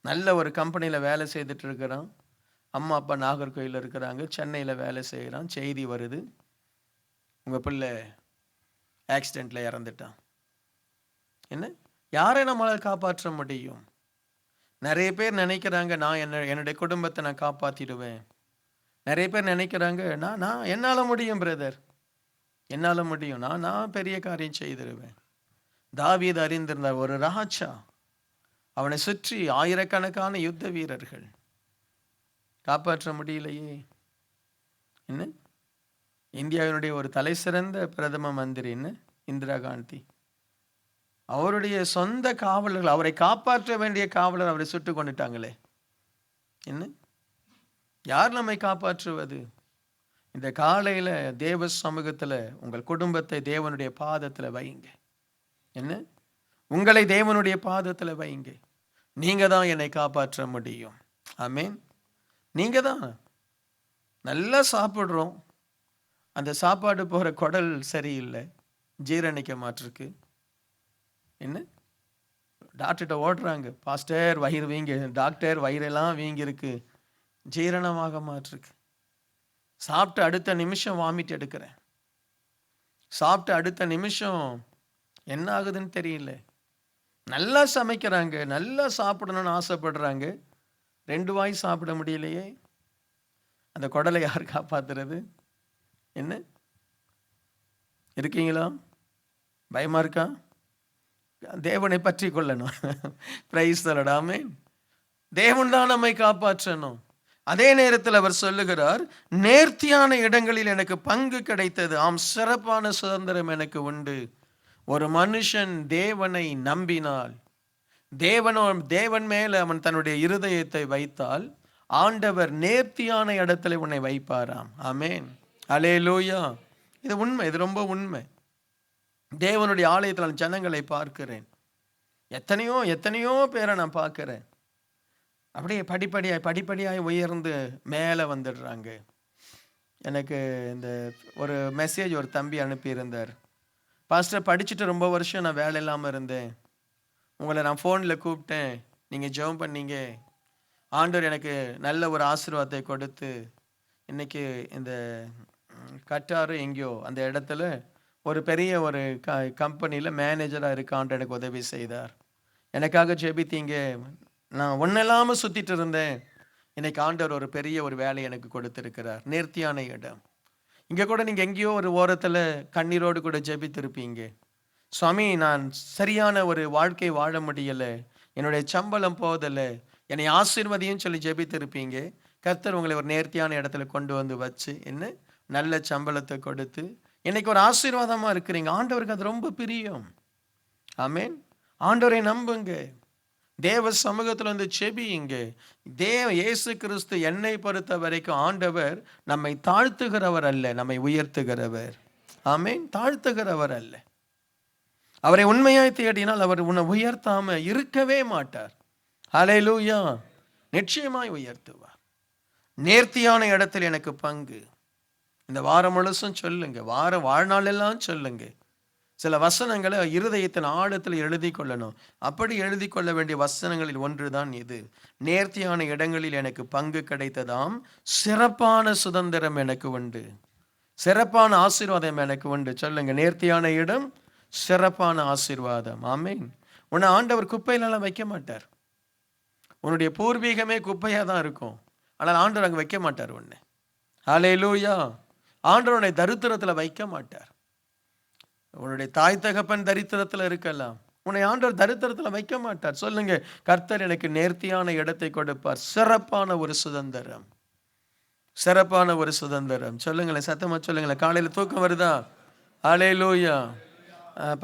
நல்ல ஒரு கம்பெனியில் வேலை செய்துட்டு இருக்கிறான். அம்மா அப்பா நாகர்கோயிலில் இருக்கிறாங்க, சென்னையில் வேலை செய்கிறான். செய்தி வருது, உங்கள் பிள்ளை ஆக்சிடெண்ட்டில் இறந்துட்டான். என்ன, யாரை நம்மளால் காப்பாற்ற முடியும்? நிறைய பேர் நினைக்கிறாங்க நான் என்னுடைய குடும்பத்தை நான் காப்பாற்றிடுவேன். நிறைய பேர் நினைக்கிறாங்க நான் என்னால் முடியும் பிரதர், என்னால் முடியும், நான் பெரிய காரியம் செய்திருவேன். தாவீது அறிந்திருந்தார், ஒரு ராஜா, அவனை சுற்றி ஆயிரக்கணக்கான யுத்த வீரர்கள். காப்பாற்ற முடியலையே. என்ன, இந்தியாவினுடைய ஒரு தலை சிறந்த பிரதம மந்திரின்னு இந்திரா காந்தி, அவருடைய சொந்த காவலர்கள், அவரை காப்பாற்ற வேண்டிய காவலர் அவரை சுட்டு கொண்டுட்டாங்களே. என்ன, யார் நம்மை காப்பாற்றுவது? இந்த காலையில தேவ சமூகத்துல உங்கள் குடும்பத்தை தேவனுடைய பாதத்துல வைங்க. என்ன, உங்களை தேவனுடைய பாதத்துல வைங்க. நீங்க தான் என்னை காப்பாற்ற முடியும். ஆமேன். நீங்க தான். நல்லா சாப்பிடுறோம், அந்த சாப்பாடு போற குடல் சரியில்லை, ஜீரணிக்க மாட்டிருக்கு. என்ன, டாக்டர்கிட்ட ஓடுறாங்க, பாஸ்டர் வயிறு வீங்கி, டாக்டர் வயிறெல்லாம் வீங்கி இருக்கு, ஜீரணமாக மாட்டிருக்கு. சாப்பிட்டு அடுத்த நிமிஷம் வாமிட் எடுக்கிறேன், சாப்பிட்டு அடுத்த நிமிஷம் என்ன ஆகுதுன்னு தெரியல. நல்லா சமைக்கிறாங்க, நல்லா சாப்பிடணும்னு ஆசைப்படுறாங்க, 2 வாய் சாப்பிட முடியலையே. அந்த குடலை யார் காப்பாத்துறது? என்ன, இருக்கீங்களா? பயமா இருக்கா? தேவனை பற்றி கொள்ளணும். Praise the lord. ஆமென். தேவன் தான் நம்மை காப்பாற்றணும். அதே நேரத்தில் அவர் சொல்லுகிறார், நேர்த்தியான இடங்களில் எனக்கு பங்கு கிடைத்தது, ஆம் சிறப்பான சுதந்திரம் எனக்கு உண்டு. ஒரு மனுஷன் தேவனை நம்பினால், தேவன் மேல அவன் தன்னுடைய இருதயத்தை வைத்தால், ஆண்டவர் நேர்த்தியான இடத்துல உன்னை வைப்பாராம். ஆமென். அல்லேலூயா. இது உண்மை, இது ரொம்ப உண்மை. தேவனுடைய ஆலயத்தில் ஜனங்களை பார்க்கிறேன், எத்தனையோ எத்தனையோ பேரை நான் பார்க்கிறேன், அப்படியே படிப்படியாய் உயர்ந்து மேலே வந்துடுறாங்க. எனக்கு இந்த ஒரு மெசேஜ் ஒரு தம்பி அனுப்பியிருந்தார், பாஸ்டர் படிச்சுட்டு ரொம்ப வருஷம் நான் வேலை இல்லாமல் இருந்தேன், உங்களை நான் ஃபோனில் கூப்பிட்டேன், நீங்கள் ஜெபம் பண்ணீங்க, ஆண்டவர் எனக்கு நல்ல ஒரு ஆசீர்வாதத்தை கொடுத்து இன்னைக்கு இந்த கட்டாரு எங்கேயோ அந்த இடத்துல ஒரு பெரிய ஒரு கம்பெனியில் மேனேஜராக இருக்கான்ட்டு எனக்கு உதவி செய்தார். எனக்காக ஜெபித்தீங்க, நான் ஒன்னெல்லாமல் சுற்றிட்டு இருந்தேன், இன்னைக்கு ஆண்டவர் ஒரு பெரிய ஒரு வேலையை எனக்கு கொடுத்துருக்கிறார். நேர்த்தியான இடம். இங்கே கூட நீங்கள் எங்கேயோ ஒரு ஓரத்தில் கண்ணீரோடு கூட ஜெபித்திருப்பீங்க, சுவாமி நான் சரியான ஒரு வாழ்க்கை வாழ முடியலை, என்னுடைய சம்பளம் போதலை, என்னை ஆசீர்வதியும் சொல்லி ஜெபித்திருப்பீங்க. கர்த்தர் உங்களை ஒரு நேர்த்தியான இடத்துல கொண்டு வந்து வச்சு என்ன நல்ல சம்பளத்தை கொடுத்து இன்னைக்கு ஒரு ஆசீர்வாதமாக இருக்கிறீங்க. ஆண்டவருக்கு அது ரொம்ப பிரியம். ஆமென். ஆண்டவரை நம்புங்க, தேவ சமூகத்தில் வந்து செபியுங்க. இயேசு கிறிஸ்து என்னை பொறுத்த வரைக்கும் ஆண்டவர் நம்மை தாழ்த்துகிறவர் அல்ல, நம்மை உயர்த்துகிறவர். ஆமென். தாழ்த்துகிறவர் அல்ல. அவரை உண்மையாய் தேடினால் அவர் உன்னை உயர்த்தாம இருக்கவே மாட்டார். ஹல்லேலூயா. நிச்சயமாய் உயர்த்துவார். நேர்த்தியான இடத்தில் எனக்கு பங்கு. இந்த வாரம் முழுசும் சொல்லுங்க, வாழ்நாள் எல்லாம் சொல்லுங்க. சில வசனங்களை இருதயத்தின் ஆழத்தில் எழுதி கொள்ளணும். அப்படி எழுதி கொள்ள வேண்டிய வசனங்களில் ஒன்றுதான் இது. நேர்த்தியான இடங்களில் எனக்கு பங்கு கிடைத்ததாம், சிறப்பான சுதந்திரம் எனக்கு உண்டு, சிறப்பான ஆசீர்வாதம் எனக்கு உண்டு. சொல்லுங்க, நேர்த்தியான இடம், சிறப்பான ஆசீர்வாதம். ஆமென். உன்னை ஆண்டவர் குப்பையிலெல்லாம் வைக்க மாட்டார். உன்னுடைய பூர்வீகமே குப்பையாக தான் இருக்கும், ஆனால் ஆண்டவர் அங்கே வைக்க மாட்டார் உன்னை. ஹல்லேலூயா. ஆண்டவர் உன்னை தரித்திரத்தில் வைக்க மாட்டார். உன்னுடைய தாய் தகப்பன் தரித்திரத்தில் இருக்கலாம், உன்னை ஆண்டவர் தரித்திரத்தில் வைக்க மாட்டார். சொல்லுங்க, கர்த்தர் எனக்கு நேர்த்தியான இடத்தை கொடுப்பார், சிறப்பான ஒரு சுதந்திரம், சிறப்பான ஒரு சுதந்திரம். சொல்லுங்களேன், சத்தமா சொல்லுங்களேன். காலையில் தூக்கம் வருதா? ஹல்லேலூயா.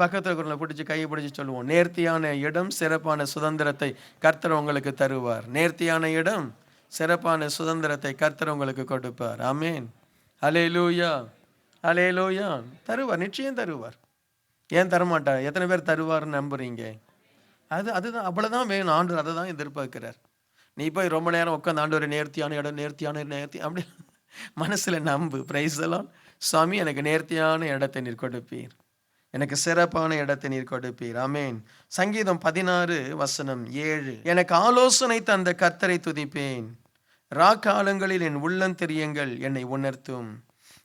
பக்கத்தில் இருக்கிறவங்களை பிடிச்சி கையை பிடிச்சி சொல்லுவோம், நேர்த்தியான இடம், சிறப்பான சுதந்திரத்தை கர்த்தர் உங்களுக்கு தருவார். நேர்த்தியான இடம், சிறப்பான சுதந்திரத்தை கர்த்தர் உங்களுக்கு கொடுப்பார். ஆமென். ஹல்லேலூயா. ஹல்லேலூயா. தருவார், நிச்சயம் தருவார். ஏன் தரமாட்டார்? எத்தனை பேர் தருவார்னு நம்புறீங்க? அதுதான், அவ்வளோதான் வேணும். ஆண்டவர் அதை தான் எதிர்பார்க்கிறார். நீ போய் ரொம்ப நேரம் உட்காந்து ஆண்டவர் நேர்த்தியான இடம், நேர்த்தி அப்படி மனசில் நம்பு. Price the Lord. சாமி எனக்கு நேர்த்தியான இடத்தை நீர் கொடுப்பீர், எனக்கு சிறப்பான இடத்தை நீர் கொடுப்பீர். ஆமென். சங்கீதம் 16:7. எனக்கு ஆலோசனை தந்த கர்த்தரை துதிப்பேன், ராக்காலங்களில் என் உள்ளந்தெரியங்கள் என்னை உணர்த்தும்.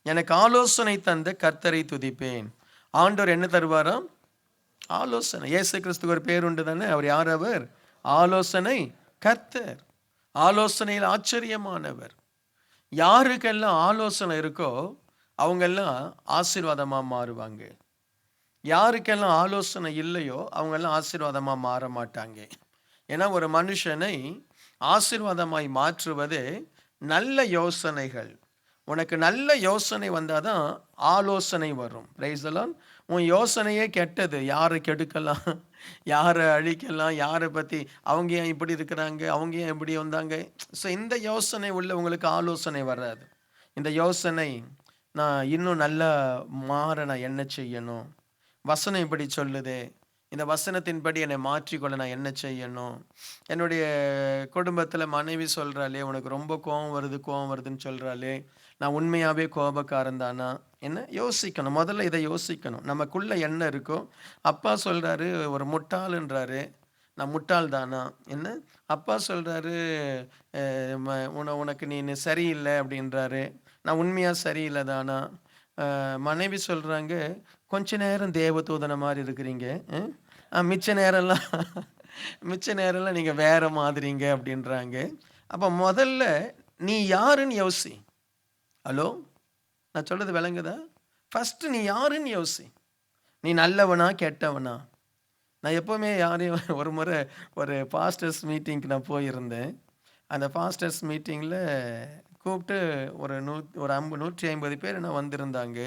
எனக்கு ஆலோசனை தந்த கர்த்தரை துதிப்பேன். ஆண்டவர் என்ன தருவாராம்? ஆலோசனை. இயேசு கிறிஸ்துக்கு ஒரு பேர் உண்டு தானே. அவர் யார்? அவர் ஆலோசனை கர்த்தர். ஆலோசனையில் ஆச்சரியமானவர். யாருக்கெல்லாம் ஆலோசனை இருக்கோ அவங்கெல்லாம் ஆசீர்வாதமாக மாறுவாங்க. யாருக்கெல்லாம் ஆலோசனை இல்லையோ அவங்கெல்லாம் ஆசீர்வாதமாக மாற மாட்டாங்க. ஏன்னா ஒரு மனுஷனை ஆசீர்வாதமாய் மாற்றுவதே நல்ல யோசனைகள். உனக்கு நல்ல யோசனை வந்தால் தான் ஆலோசனை வரும். Price the Lord. உன் யோசனையே கெட்டது, யாரை கெடுக்கலாம், யாரை அழிக்கலாம், யாரை பற்றி அவங்க ஏன் இப்படி இருக்கிறாங்க, அவங்க ஏன் இப்படி வந்தாங்க. ஸோ இந்த யோசனை உள்ள உங்களுக்கு ஆலோசனை வராது. இந்த யோசனை, நான் இன்னும் நல்லா மாற நான் என்ன செய்யணும், வசனம் இப்படி சொல்லுதே, இந்த வசனத்தின்படி என்னை மாற்றிக்கொள்ள நான் என்ன செய்யணும். என்னுடைய குடும்பத்தில் மனைவி சொல்கிறாளே, உனக்கு ரொம்ப கோபம் வருதுன்னு சொல்கிறாளே, நான் உண்மையாகவே கோபக்காரன் தானா, என்ன யோசிக்கணும். முதல்ல இதை யோசிக்கணும். நமக்குள்ளே என்ன இருக்கோ. அப்பா சொல்கிறாரு ஒரு முட்டாளுன்றாரு, நான் முட்டாள் தானா, என்ன. அப்பா சொல்கிறாரு உனக்கு நீ சரியில்லை அப்படின்றாரு, நான் உண்மையாக சரியில்லை தானா. மனைவி சொல்கிறாங்க கொஞ்ச நேரம் தேவதூதனை மாதிரி இருக்கிறீங்க, மிச்ச நேரம்லாம் நீங்கள் வேற மாதிரிங்க அப்படின்றாங்க. அப்போ முதல்ல நீ யாருன்னு யோசி. ஹலோ, நான் சொல்கிறது விளங்குதா? ஃபஸ்ட்டு நீ யாருன்னு யோசி. நீ நல்லவனா கெட்டவனா? நான் எப்போவுமே யாரையும் ஒரு முறை ஒரு பாஸ்டர்ஸ் மீட்டிங்க்கு நான் போயிருந்தேன். அந்த பாஸ்டர்ஸ் மீட்டிங்கில் கூப்பிட்டு ஒரு 150 பேர் என்ன வந்திருந்தாங்க.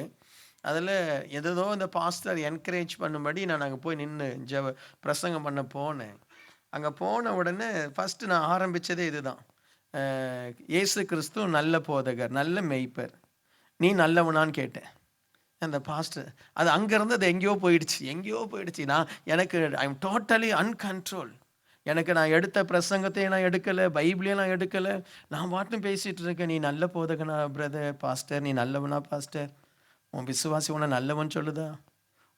அதில் ஏதோ இந்த பாஸ்டர் என்கரேஜ் பண்ணும்படி நான் அங்கே போய் நின்று பிரசங்கம் பண்ண போனேன். அங்கே போன உடனே ஃபஸ்ட்டு நான் ஆரம்பித்ததே இதுதான். இயேசு கிறிஸ்து நல்ல போதகர், நல்ல மெய்ப்பர், நீ நல்லவனான்னு கேட்டேன். அந்த பாஸ்டர் அது அங்கேருந்து அது எங்கேயோ போயிடுச்சு. எனக்கு ஐ எம் டோட்டலி அன்கண்ட்ரோல். நான் எடுத்த பிரசங்கத்தையும் நான் எடுக்கலை, பைபிளையும் நான் எடுக்கலை, நான் பாட்டும் பேசிகிட்டு இருக்கேன். நீ நல்ல போதகனா பிரதர், பாஸ்டர், நீ நல்லவனா பாஸ்டர், உன் விசுவாசி உன்னை நல்லவன் சொல்லுதா,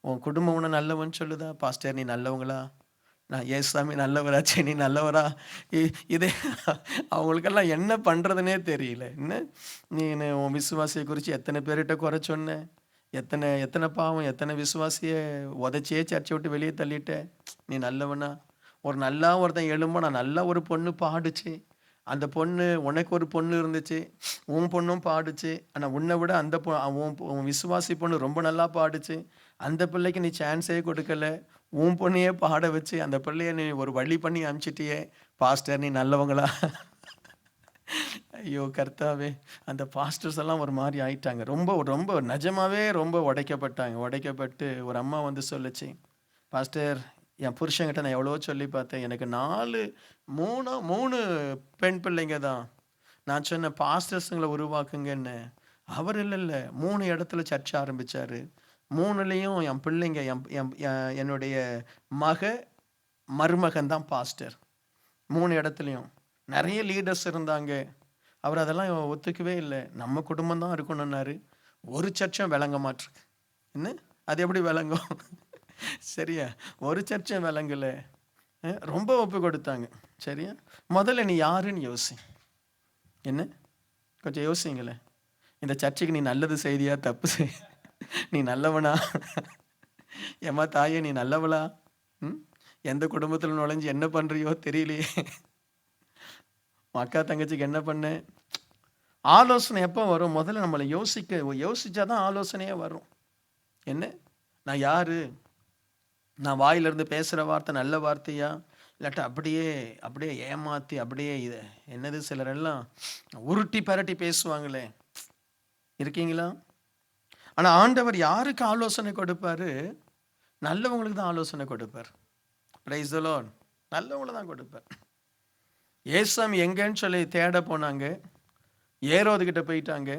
உன் குடும்பம் உன்னை நல்லவன் சொல்லுதா, பாஸ்டர் நீ நல்லவங்களா, நான் ஏசாமி நல்லவராச்சே, நீ நல்லவரா. இதே அவங்களுக்கெல்லாம் என்ன பண்ணுறதுனே தெரியல. என்ன நீ உன் விசுவாசியை குறித்து எத்தனை பேர்கிட்ட குறை சொன்ன, எத்தனை பாவம், எத்தனை விசுவாசியை உதச்சியே சர்ச்சை விட்டு வெளியே தள்ளிட்ட, நீ நல்லவனா. ஒருத்தன் எழும்ப, நான் நல்லா ஒரு பொண்ணு பாடுச்சு, அந்த பொண்ணு, உனக்கு ஒரு பொண்ணு இருந்துச்சு, உன் பொண்ணும் பாடுச்சு, ஆனால் உன்னை விட அந்த உன் விசுவாசி பொண்ணு ரொம்ப நல்லா பாடுச்சு, அந்த பிள்ளைக்கு நீ சான்ஸே கொடுக்கல, உன் பொண்ணையே பாட வச்சு அந்த பிள்ளைய நீ ஒரு வழி பண்ணி அனுப்பிச்சிட்டியே, பாஸ்டர் நீ நல்லவங்களா. ஐயோ கர்த்தாவே, அந்த பாஸ்டர்ஸ் எல்லாம் ஒரு மாதிரி ஆயிட்டாங்க. ரொம்ப ரொம்ப நிஜமாவே ரொம்ப உடைக்கப்பட்டு ஒரு அம்மா வந்து சொல்லுச்சு, பாஸ்டர் என் புருஷன்கிட்ட நான் எவ்வளோ சொல்லி பார்த்தேன், எனக்கு 3 பெண் பிள்ளைங்க தான். நான் சொன்ன பாஸ்டர்ஸுங்களை உருவாக்குங்கன்னு. அவர் இல்லை 3 இடத்துல சர்ச்சை ஆரம்பித்தார். 3லேயும் என் பிள்ளைங்க, என்னுடைய மருமகன் தான் பாஸ்டர். 3 இடத்துலையும் நிறைய லீடர்ஸ் இருந்தாங்க. அவர் அதெல்லாம் ஒத்துக்கவே இல்லை. நம்ம குடும்பம் தான் இருக்கணும்னாரு. ஒரு சர்ச்சும் விளங்க மாட்டிருக்கு. என்ன அது எப்படி விளங்கும்? சரியா, ஒரு சர்ச்சை விளங்கலை. ரொம்ப ஒப்பு கொடுத்தாங்க. சரியா, முதல்ல நீ யாருன்னு யோசி. என்ன கொஞ்சம் யோசிங்களே. இந்த சர்ச்சைக்கு நீ நல்லது செய்தியா தப்பு செய், நீ நல்லவனா? ஏம்மா தாயே நீ நல்லவளா? எந்த குடும்பத்தில் நுழைஞ்சு என்ன பண்ணுறியோ தெரியலையே. அக்கா தங்கச்சிக்கு என்ன பண்ண? ஆலோசனை எப்போ வரும்? முதல்ல நம்மளை யோசிச்சாதான் ஆலோசனையே வரும். என்ன நான் யாரு? நான் வாயிலிருந்து பேசுகிற வார்த்தை நல்ல வார்த்தையா, இல்லாட்டா அப்படியே ஏமாற்றி அப்படியே இது என்னது சிலரெல்லாம் உருட்டி பரட்டி பேசுவாங்களே, இருக்கீங்களா? ஆனால் ஆண்டவர் யாருக்கு ஆலோசனை கொடுப்பாரு? நல்லவங்களுக்கு தான் ஆலோசனை கொடுப்பார். Price the Lord. நல்லவங்களை தான் கொடுப்பார். ஏசாமி எங்கன்னு சொல்லி தேட போனாங்க. ஏரோதுகிட்ட போயிட்டாங்க.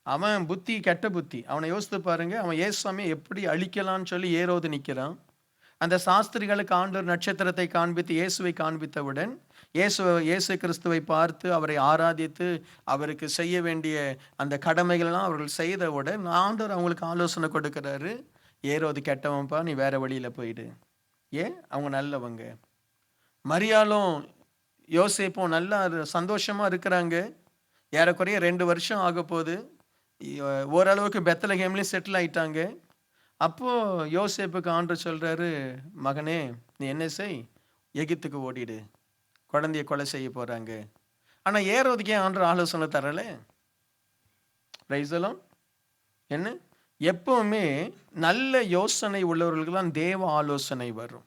அவன் புத்தி கெட்ட புத்தி. அவனை யோசித்து பாருங்க. அவன் ஏசாமியை எப்படி அழிக்கலான்னு சொல்லி ஏரோது நிற்கிறான். அந்த சாஸ்திரிகளுக்கு ஆண்டவர் நட்சத்திரத்தை காண்பித்து இயேசுவை காண்பித்தவுடன் இயேசு கிறிஸ்துவை பார்த்து அவரை ஆராதித்து அவருக்கு செய்ய வேண்டிய அந்த கடமைகள்லாம் அவர்கள் செய்தவுடன் ஆண்டவர் அவங்களுக்கு ஆலோசனை கொடுக்குறாரு. ஏரோது கெட்டவன்ப்பா, நீ வேற வழியில் போயிடு. ஏன்? அவங்க நல்லவங்க. மரியாளும் யோசேப்பும் நல்லா சந்தோஷமாக இருக்கிறாங்க. ஏறக்குறைய 2 வருஷம் ஆக போகுது. ஓரளவுக்கு பெத்லகேம்லேயும் செட்டில் ஆயிட்டாங்க. அப்போது யோசேப்புக்கு ஆண்டவர் சொல்கிறாரு, மகனே நீ என்ன செய், எகிப்துக்கு ஓடிடு, குழந்தைய கொலை செய்ய போகிறாங்க. ஆனால் ஏரோதுக்கே ஆண்டவர் ஆலோசனை தரலை. Price the Lord. என்ன எப்பவுமே நல்ல யோசனை உள்ளவர்களுக்கெல்லாம் தேவ ஆலோசனை வரும்.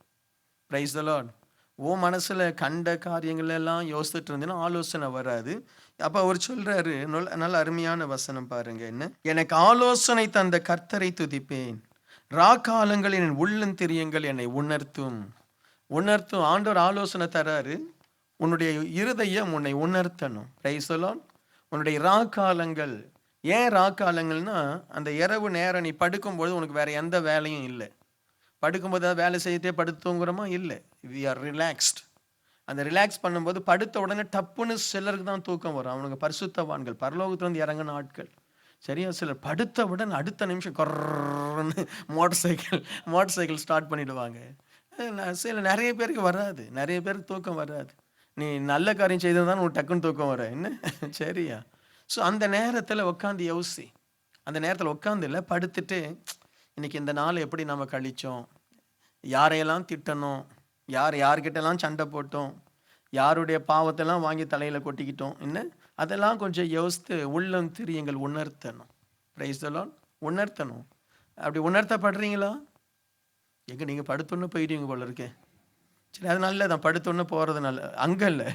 Price the Lord. உன் மனசுல கண்ட காரியங்கள் எல்லாம் யோசிச்சுட்டு இருந்தீங்கன்னா ஆலோசனை வராது. அப்ப அவர் சொல்றாரு, நல்ல அருமையான வசனம் பாருங்க. என்ன? எனக்கு ஆலோசனை தந்த கர்த்தரை துதிப்பேன், ராக்காலங்களில் என் உள்ளந்திரியங்கள் என்னை உணர்த்தும். ஆண்டவர் ஆலோசனை தராரு. உன்னுடைய இருதயம் உன்னை உணர்த்தணும். Price the Lord. உன்னுடைய ராக்காலங்கள், ஏன் ராக்காலங்கள்னா அந்த இரவு நேரம் நீ படுக்கும்போது உனக்கு வேற எந்த வேலையும் இல்லை. படுக்கும்போது ஏதாவது வேலை செய்யத்தே படுத்து தூங்குறோமா? இல்லை. We are relaxed. அந்த ரிலாக்ஸ் பண்ணும்போது படுத்த உடனே டப்புன்னு சிலருக்கு தான் தூக்கம் வரும். அவனுக்கு பரிசுத்தவான்கள், பரலோகத்துலேருந்து இறங்கின ஆட்கள். சரியா? சிலர் படுத்த உடனே அடுத்த நிமிஷம் கொர்ன்னு மோட்டர் சைக்கிள் ஸ்டார்ட் பண்ணிடுவாங்க. நிறைய பேருக்கு வராது, நிறைய பேருக்கு தூக்கம் வராது. நீ நல்ல காரியம் செய்ததான் உனக்கு டக்குன்னு தூக்கம் வர என்ன? சரியா? ஸோ அந்த நேரத்தில் உட்காந்து யோசி. அந்த நேரத்தில் உட்காந்து இல்லை, படுத்துட்டு இன்னைக்கு இந்த நாள் எப்படி நம்ம கழிச்சோம், யாரையெல்லாம் திட்டணும், யார்கிட்டலாம் சண்டை போட்டோம், யாருடைய பாவத்தெல்லாம் வாங்கி தலையில் கொட்டிக்கிட்டோம், என்ன அதெல்லாம் கொஞ்சம் யோசித்து உள்ளம் திரியங்கள் உணர்த்தணும். Price the Lord. உணர்த்தணும். அப்படி உணர்த்தப்படுறீங்களா? எங்கே நீங்கள் படுத்தோன்னு போயிட்டீங்க போல இருக்கே. சரி, அது நல்லதுதான். படுத்தோடனே போகிறது நல்லது, அங்கே இல்லை,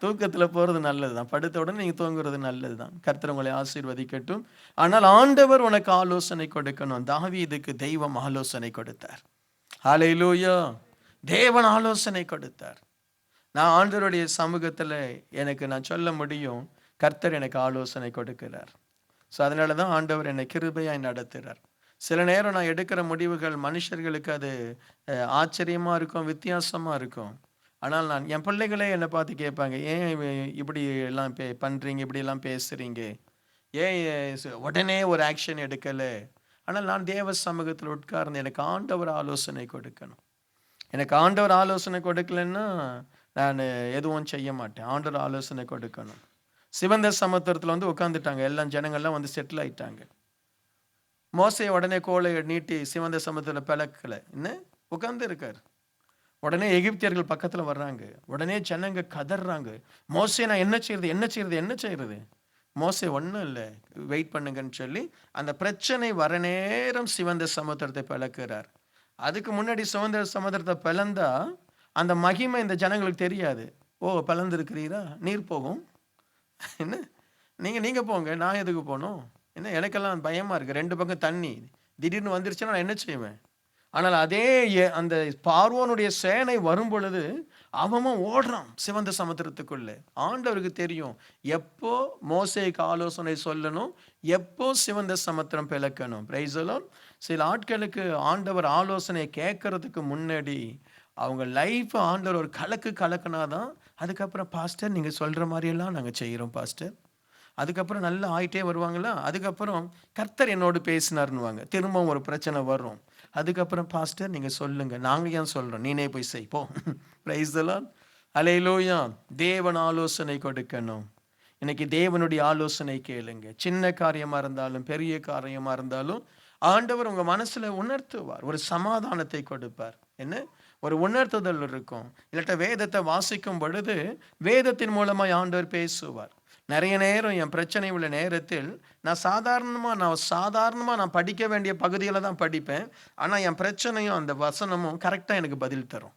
தூக்கத்தில் போகிறது நல்லது தான். படுத்த உடனே நீங்கள் தூங்குறது நல்லது தான். கர்த்தர் உங்களை ஆசீர்வதிக்கட்டும். ஆனால் ஆண்டவர் உனக்கு ஆலோசனை கொடுக்கணும். தாவீதுக்கு தெய்வம் ஆலோசனை கொடுத்தார். ஹல்லேலூயா. தேவன் ஆலோசனை கொடுத்தார். நான் ஆண்டவருடைய சமூகத்தில் நான் சொல்ல முடியும், கர்த்தர் எனக்கு ஆலோசனை கொடுக்கிறார். ஸோ அதனால தான் ஆண்டவர் என்னை கிருபையாய் நடத்துகிறார். சில நேரம் நான் எடுக்கிற முடிவுகள் மனுஷர்களுக்கு அது ஆச்சரியமாக இருக்கும், வித்தியாசமாக இருக்கும். ஆனால் என் பிள்ளைகளே என்னை பார்த்து கேட்பாங்க, ஏன் இப்படி எல்லாம் பண்ணுறீங்க, இப்படியெல்லாம் பேசுகிறீங்க, ஏன் உடனே ஒரு ஆக்ஷன் எடுக்கலை? ஆனால் நான் தேவ சமூகத்தில் உட்கார்ந்து எனக்கு ஆண்டவர் ஆலோசனை கொடுக்கணும். எனக்கு ஆண்டவர் ஆலோசனை கொடுக்கலன்னா நான் எதுவும் செய்ய மாட்டேன். ஆண்டவர் ஆலோசனை கொடுக்கணும். சிவந்த சமுத்திரத்தில் உட்காந்துட்டாங்க, எல்லாம் ஜனங்கள்லாம் செட்டில் ஆயிட்டாங்க. மோசே உடனே கோலை நீட்டி சிவந்த சமுத்திரத்தில் பிளக்கலை, என்ன உட்கார்ந்து இருக்கார். உடனே எகிப்தியர்கள் பக்கத்தில் வர்றாங்க. உடனே ஜனங்க கதறாங்க, மோசே நான் என்ன செய்யறது? மோசே ஒன்றும் இல்லை, வெயிட் பண்ணுங்கன்னு சொல்லி அந்த பிரச்சனை வர நேரம் சிவந்த சமுத்திரத்தை பிளக்கிறார். அதுக்கு முன்னாடி சிவந்த சமுத்திரத்தை பிளந்தா அந்த மகிமை இந்த ஜனங்களுக்கு தெரியாது. ஓ, பிளந்துருக்கிறீரா, நீர் போகும், என்ன நீங்கள் போங்க, நான் எதுக்கு போகணும், என்ன எனக்கெல்லாம் பயமாக இருக்குது, 2 பக்கம் தண்ணி, திடீர்னு வந்துருச்சுன்னா நான் என்ன செய்வேன்? ஆனால் அதே அந்த பார்வோனுடைய சேனை வரும் பொழுது அவன் ஓடுறான் சிவந்த சமுத்திரத்துக்குள்ளே. ஆண்டவருக்கு தெரியும் எப்போ மோசேக்கு ஆலோசனை சொல்லணும், எப்போ சிவந்த சமுத்திரம் பிளக்கணும். Price the Lord. சில ஆட்களுக்கு ஆண்டவர் ஆலோசனை கேட்கறதுக்கு முன்னாடி அவங்க லைஃப் ஆண்டவர் ஒரு கலக்குனாதான் அதுக்கப்புறம் பாஸ்டர் நீங்கள் சொல்கிற மாதிரியெல்லாம் நாங்கள் செய்கிறோம் பாஸ்டர், அதுக்கப்புறம் நல்லா ஆயிட்டே வருவாங்களா, அதுக்கப்புறம் கர்த்தர் என்னோடு பேசினார்னுவாங்க. திரும்பவும் ஒரு பிரச்சனை வரும், அதுக்கப்புறம் பாஸ்டர் நீங்கள் சொல்லுங்கள், நாங்கள் ஏன் சொல்கிறோம், நீனே போய் செய்ப்போம். Price the lord. ஹல்லேலூயா. தேவன் ஆலோசனை கொடுக்கணும். இன்னைக்கு தேவனுடைய ஆலோசனை கேளுங்க. சின்ன காரியமாக இருந்தாலும் பெரிய காரியமாக இருந்தாலும் ஆண்டவர் உங்கள் மனசில் உணர்த்துவார், ஒரு சமாதானத்தை கொடுப்பார். என்ன ஒரு உணர்த்துதல் இருக்கும். இல்லாட்ட வேதத்தை வாசிக்கும் பொழுது வேதத்தின் மூலமாக ஆண்டவர் பேசுவார். நிறைய நேரம் என் பிரச்சனை உள்ள நேரத்தில் நான் சாதாரணமாக நான் படிக்க வேண்டிய பகுதிகளை தான் படிப்பேன். ஆனால் என் பிரச்சனையும் அந்த வசனமும் கரெக்டாக எனக்கு பதில் தரும்.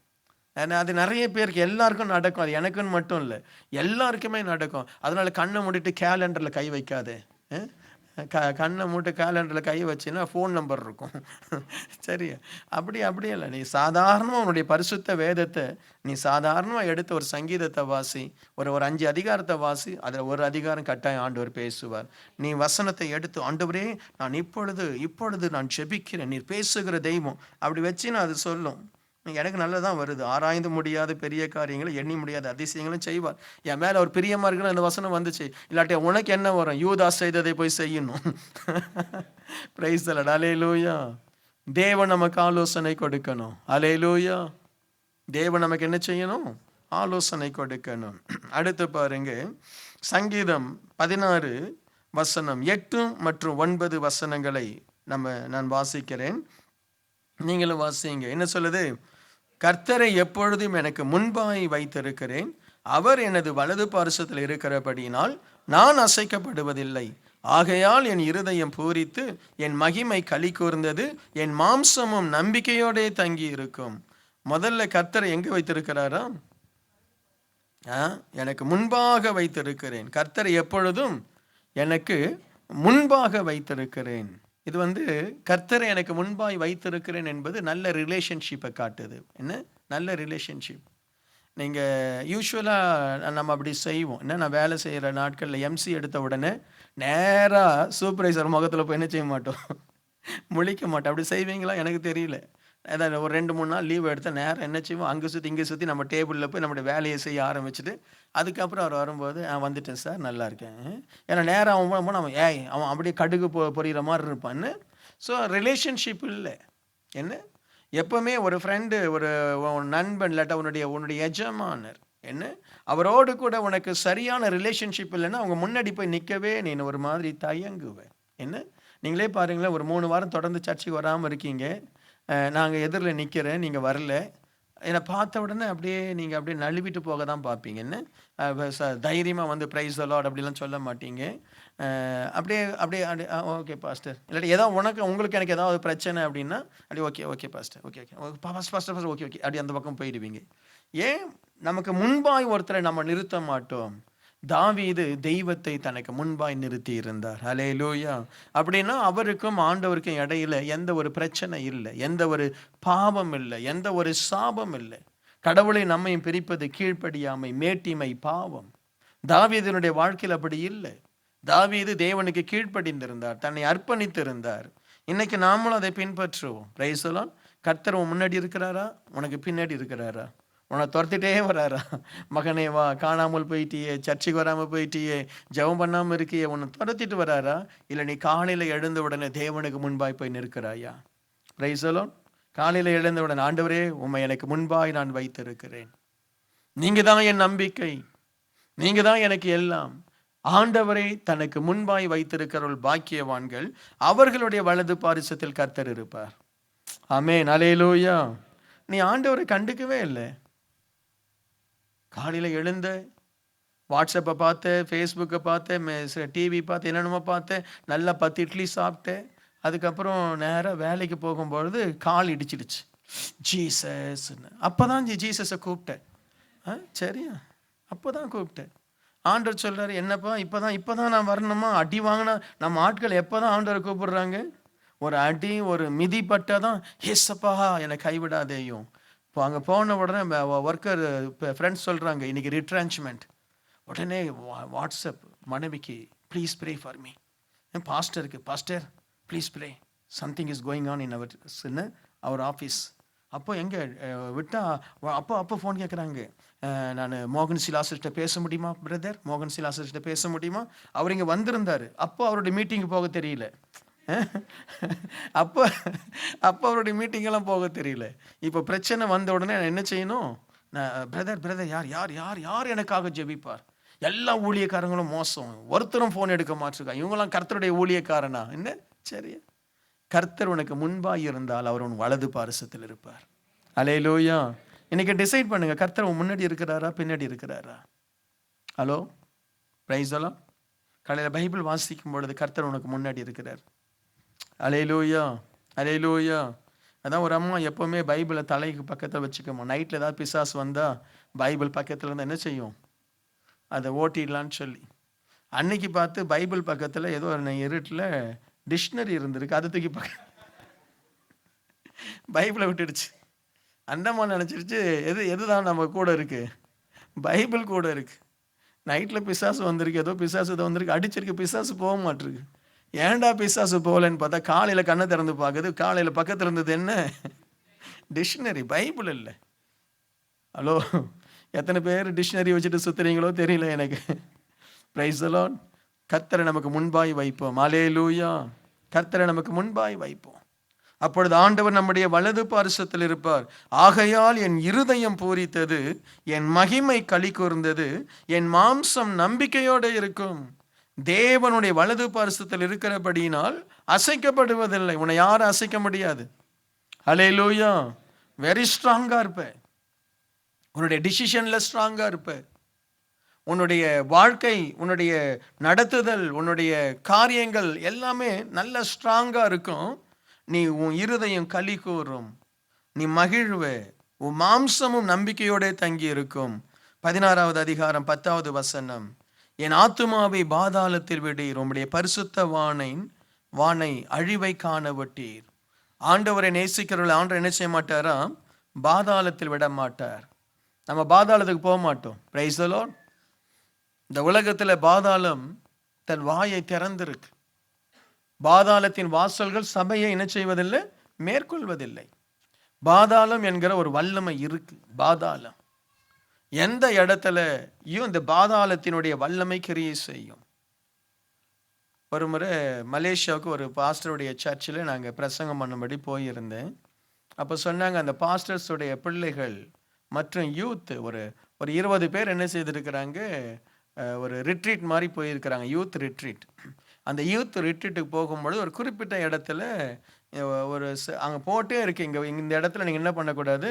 அது நிறைய பேருக்கு எல்லாருக்கும் நடக்கும், அது எனக்குன்னு மட்டும் இல்லை, எல்லாருக்குமே நடக்கும். அதனால கண்ணை மூடிட்டு கேலண்டரில் கை வைக்காதே. கண்ணை மூட்டு கேலண்டரில் கை வச்சுன்னா ஃபோன் நம்பர் இருக்கும். சரியா? அப்படியே இல்லை. நீ சாதாரணமாக உன்னுடைய பரிசுத்த வேதத்தை நீ சாதாரணமாக எடுத்து ஒரு சங்கீதத்தை வாசி, ஒரு 5 அதிகாரத்தை வாசி, அதில் ஒரு அதிகாரம் கட்டாயம் ஆண்டவர் பேசுவார். நீ வசனத்தை எடுத்து, ஆண்டவரே நான் இப்பொழுது நான் ஜெபிக்கிறேன், நீர் பேசுகிற தெய்வம், அப்படி வச்சு நான் அது சொல்லும். எனக்கு நல்லதான் வருது. ஆராய்ந்து முடியாத பெரிய காரியங்களை, எண்ணி முடியாத அதிசயங்களும் செய்வார். என் மேலே ஒரு பிரியமாக இருக்குன்னு அந்த வசனம் வந்துச்சு. இல்லாட்டி உனக்கு என்ன வரும்? யூதாஸ் செய்ததை போய் செய்யணும். Praise the lord. ஹல்லேலூயா. தேவன் நமக்கு ஆலோசனை கொடுக்கணும். ஹல்லேலூயா. தேவன் நமக்கு என்ன செய்யணும்? ஆலோசனை கொடுக்கணும். அடுத்து பாருங்க, சங்கீதம் 16 வசனம் 8 மற்றும் 9 வசனங்களை நான் வாசிக்கிறேன், நீங்களும் வாசிங்க. என்ன சொல்லுது? கர்த்தரை எப்பொழுதும் எனக்கு முன்பாய் வைத்திருக்கிறேன், அவர் எனது வலது பார்சத்தில் இருக்கிறபடியினால் நான் அசைக்கப்படுவதில்லை. ஆகையால் என் இருதயம் பூரித்து என் மகிமை களி கூர்ந்தது, என் மாம்சமும் நம்பிக்கையோடே தங்கி இருக்கும். முதல்ல கர்த்தரை எங்க வைத்திருக்கிறாரா? எனக்கு முன்பாக வைத்திருக்கிறேன். கர்த்தரை எப்பொழுதும் எனக்கு முன்பாக வைத்திருக்கிறேன். இது கர்த்தரை எனக்கு முன்பாய் வைத்திருக்கிறேன் என்பது நல்ல ரிலேஷன்ஷிப்பை காட்டுது. என்ன நல்ல ரிலேஷன்ஷிப்? நீங்கள் யூஸ்வலாக நம்ம அப்படி செய்வோம். நான் வேலை செய்கிற நாட்களில் எம்சி எடுத்த உடனே நேராக சூப்பர்வைசர் முகத்தில் போய் என்ன செய்ய மாட்டோம், முழிக்க மாட்டோம். அப்படி செய்வீங்களா? எனக்கு தெரியல. அதான் ஒரு 2-3 நாள் லீவ் எடுத்த நேரம் என்ன செய்வோம், அங்கே சுற்றி இங்கே சுற்றி நம்ம டேபிளில் போய் நம்மளுடைய வேலையை செய்ய ஆரம்பிச்சுட்டு அதுக்கப்புறம் அவர் வரும்போது வந்துட்டேன் சார், நல்லா இருக்கேன். ஏன்னா நேரம் அவன் போகும்போது நம்ம அவன் அப்படியே கடுகு பொரியிற மாதிரி இருப்பான்னு. ஸோ ரிலேஷன்ஷிப் இல்லை. என்ன எப்பவுமே ஒரு ஃப்ரெண்டு, ஒரு நண்பன், இல்லாட்டா உன்னுடைய எஜமானர், என்ன அவரோடு கூட உனக்கு சரியான ரிலேஷன்ஷிப் இல்லைன்னா அவங்க முன்னாடி போய் நிற்கவே நீ ஒரு மாதிரி தயங்குவேன். என்ன நீங்களே பாருங்களேன், ஒரு 3 வாரம் தொடர்ந்து சர்ச்சுக்கு வராமல் இருக்கீங்க, நாங்கள் எதிரில் நிற்கிறேன், நீங்கள் வரல, என்னை பார்த்த உடனே நீங்கள் அப்படியே நழுவிட்டு போக தான் பார்ப்பீங்க. என்ன தைரியமாக ப்ரைஸ் தி லார்ட் அப்படிலாம் சொல்ல மாட்டீங்க. அப்படியே அப்படியே அப்படியே ஓகே பாஸ்டர், இல்லாட்டி ஏதாவது உங்களுக்கு எனக்கு ஏதாவது பிரச்சனை அப்படின்னா அப்படி okay pastor, okay pastor okay அப்படி அந்த பக்கம் போயிடுவீங்க. ஏன் நமக்கு முன்பாய் ஒருத்தரை நம்ம நிறுத்த மாட்டோம்? தாவீது தெய்வத்தை தனக்கு முன்பாய் நிறுத்தி இருந்தார். ஹல்லேலூயா. அப்படின்னா அவருக்கும் ஆண்டவருக்கும் இடையில எந்த ஒரு பிரச்சனை இல்லை, எந்த ஒரு பாவம் இல்லை, எந்த ஒரு சாபம் இல்லை. கடவுளை நம்மையும் பிரிப்பது கீழ்ப்படியாமை, மேட்டிமை, பாவம். தாவீதினுடைய வாழ்க்கையில் அப்படி இல்லை. தாவீது தேவனுக்கு கீழ்ப்படிந்திருந்தார், தன்னை அர்ப்பணித்திருந்தார். இன்னைக்கு நாமளும் அதை பின்பற்றுவோம். Price the Lord. கர்த்தர் முன்னாடி இருக்கிறாரா, உனக்கு பின்னாடி இருக்கிறாரா? உன்னை துரத்திட்டே வராரா? மகனே வா, காணாமல் போயிட்டியே, சர்ச்சைக்கு வராமல் போயிட்டியே, ஜெபம் பண்ணாமல் இருக்கியே, உன்னை துரத்திட்டு வராரா? இல்லை நீ காலையில் எழுந்த உடனே தேவனுக்கு முன்பாய் போய் நிற்கிறாயா? Price the Lord. காலையில் எழுந்த உடனே ஆண்டவரே உம்மை எனக்கு முன்பாய் நான் வைத்திருக்கிறேன், நீங்க தான் என் நம்பிக்கை, நீங்க தான் எனக்கு எல்லாம். ஆண்டவரை தனக்கு முன்பாய் வைத்திருக்கிறவர்கள் பாக்கியவான்கள், அவர்களுடைய வலது பாரிசத்தில் கர்த்தர் இருப்பார். ஆமென். அல்லேலூயா. நீ ஆண்டவரை கண்டுக்கவே இல்லை. காலையில் எழுந்த வாட்ஸ்அப்பை பார்த்தேன், ஃபேஸ்புக்கை பார்த்தேன், டிவி பார்த்தேன், என்னென்னமோ பார்த்தேன், நல்லா 10 இட்லி சாப்பிட்டேன். அதுக்கப்புறம் நேராக வேலைக்கு போகும்பொழுது கால் இடிச்சிடுச்சு, ஜீசஸ்ன்னு. அப்போ தான் ஜீசஸை கூப்பிட்டேன். சரியா, அப்போ தான் கூப்பிட்டேன். ஆண்டவர் சொல்கிறாரு, என்னப்பா இப்போ தான் நான் வரணுமா? அடி வாங்கினா நம்ம ஆட்கள் எப்போ தான் ஆண்டவரை கூப்பிடுறாங்க? ஒரு அடி, ஒரு மிதி பட்டால் தான் ஏசப்பா என்னை கைவிடாதேயும். இப்போ அங்கே போன உடனே ஒர்க்கர் ஃப்ரெண்ட்ஸ் சொல்கிறாங்க இன்றைக்கி ரிட்ரான்ச்மெண்ட். உடனே வாட்ஸ்அப் மனைவிக்கு, ப்ளீஸ் ப்ரே ஃபார் மீ. பாஸ்டருக்கு, pastor please pray, something is going on in our office. அப்போ எங்கே விட்டால் அப்போ ஃபோன் கேட்குறாங்க, நான் மோகன் சிலாசர்கிட்ட பேச முடியுமா பிரதர்? மோகன் சிலாசர்கிட்ட பேச முடியுமா? அவர் இங்கே வந்திருந்தார். அப்போ அவருடைய மீட்டிங்கு போக தெரியல. அப்போ அவருடைய மீட்டிங்கெல்லாம் போக தெரியல. இப்போ பிரச்சனை வந்த உடனே நான் என்ன செய்யணும்? நான் பிரதர் யார் எனக்காக ஜெபிப்பார்? எல்லா ஊழியக்காரங்களும் மோசம், ஒருத்தரும் ஃபோன் எடுக்க மாட்டிருக்காங்க, இவங்கெல்லாம் கர்த்தருடைய ஊழியக்காரனா? என்ன சரியா? கர்த்தர் உனக்கு முன்பாக இருந்தால் அவர் உன் வலது பாரிசத்தில் இருப்பார். அல்லேலூயா. இன்னைக்கு டிசைட் பண்ணுங்க, கர்த்தர் உன் முன்னாடி இருக்கிறாரா, பின்னாடி இருக்கிறாரா? Hello, price the Lord. காலையில் பைபிள் வாசிக்கும் பொழுது கர்த்தர் உனக்கு முன்னாடி இருக்கிறார். அல்லேலூயா, அல்லேலூயா. அதான் ஒரு அம்மா எப்போவுமே பைபிளை தலைக்கு பக்கத்தில் வச்சுக்கோமா. நைட்டில் ஏதாவது பிசாசு வந்தால் பைபிள் பக்கத்தில் இருந்தால் என்ன செய்யும்? அதை ஓட்டிடலான்னு சொல்லி. அன்னைக்கு பார்த்து பைபிள் பக்கத்தில் ஏதோ ஒரு இருட்டில் டிக்ஷனரி இருந்திருக்கு, அது தூக்கி பைபிளை விட்டுடுச்சு. அந்தம்மா நினச்சிருச்சு எதுதான் நம்ம கூட இருக்குது, பைபிள் கூட இருக்குது. நைட்டில் பிசாசு வந்திருக்கு, ஏதோ பிசாசு இதை வந்திருக்கு, அடிச்சிருக்கு, பிசாசு போக மாட்டிருக்கு. ஏன்டா பிசாசு போகலன்னு பார்த்தா காலையில் கண்ணை திறந்து பார்க்குது, காலையில் பக்கத்தில் இருந்தது என்ன? டிக்ஷனரி, பைபிள் இல்லை. ஹலோ, எத்தனை பேர் டிக்ஷனரி வச்சுட்டு சுற்றுறீங்களோ தெரியல எனக்கு. Price the Lord. கர்த்தரை நமக்கு முன்பாய் வைப்போம். அல்லேலூயா. கர்த்தரை நமக்கு முன்பாய் வைப்போம். அப்பொழுது ஆண்டவர் நம்முடைய வலது பாரிசத்தில் இருப்பார். ஆகையால் என் இருதயம் பூரித்தது, என் மகிமை களி கூர்ந்தது, என் மாம்சம் நம்பிக்கையோடு இருக்கும். தேவனுடைய வலது பாரிசத்தில் இருக்கிறபடியினால் அசைக்கப்படுவதில்லை. உன்னை யாரும் அசைக்க முடியாது. அல்லேலூயா. வெரி ஸ்ட்ராங்கா இருப்ப, உன்னுடைய டிசிஷன்ல ஸ்ட்ராங்கா இருப்ப, உன்னுடைய வாழ்க்கை, உன்னுடைய நடத்துதல், உன்னுடைய காரியங்கள் எல்லாமே நல்ல ஸ்ட்ராங்கா இருக்கும். நீ உன் இருதயம் களி கூறும், நீ மகிழ்வே, உன் மாம்சமும் நம்பிக்கையோட தங்கி இருக்கும். 16வது அதிகாரம் 10வது வசனம், என் ஆத்துமாவை பாதாளத்தில் விடீர், உம்முடைய பரிசுத்த வானை அழிவை காண விட்டீர். ஆண்டவரை நேசிக்கிறவர்கள் ஆண்டவர் என்ன செய்ய மாட்டாரா? பாதாளத்தில் விட மாட்டார். நம்ம பாதாளத்துக்கு போக மாட்டோம். Price the Lord. இந்த உலகத்தில் பாதாளம் தன் வாயை திறந்திருக்கு. பாதாளத்தின் வாசல்கள் சபையை என்ன செய்வதில்லை? மேற்கொள்வதில்லை. பாதாளம் என்கிற ஒரு வல்லமை இருக்கு. பாதாளம் எந்த இடத்துலயும் இந்த பாதாளத்தினுடைய வல்லமை கிரியை செய்யும். ஒரு முறை மலேசியாவுக்கு ஒரு பாஸ்டருடைய சர்ச்சில் நாங்கள் பிரசங்கம் பண்ணும்படி போயிருந்தேன். அப்போ சொன்னாங்க, அந்த பாஸ்டர்ஸுடைய பிள்ளைகள் மற்றும் யூத் ஒரு 20 பேர் என்ன செய்திருக்கிறாங்க, ஒரு ரிட்ரீட் மாதிரி போயிருக்கிறாங்க, யூத் ரிட்ரீட். அந்த யூத் ரிட்ரீட்டுக்கு போகும்பொழுது ஒரு குறிப்பிட்ட இடத்துல அங்கே போட்டே இருக்கு, இந்த இடத்துல நீங்கள் என்ன பண்ணக்கூடாது,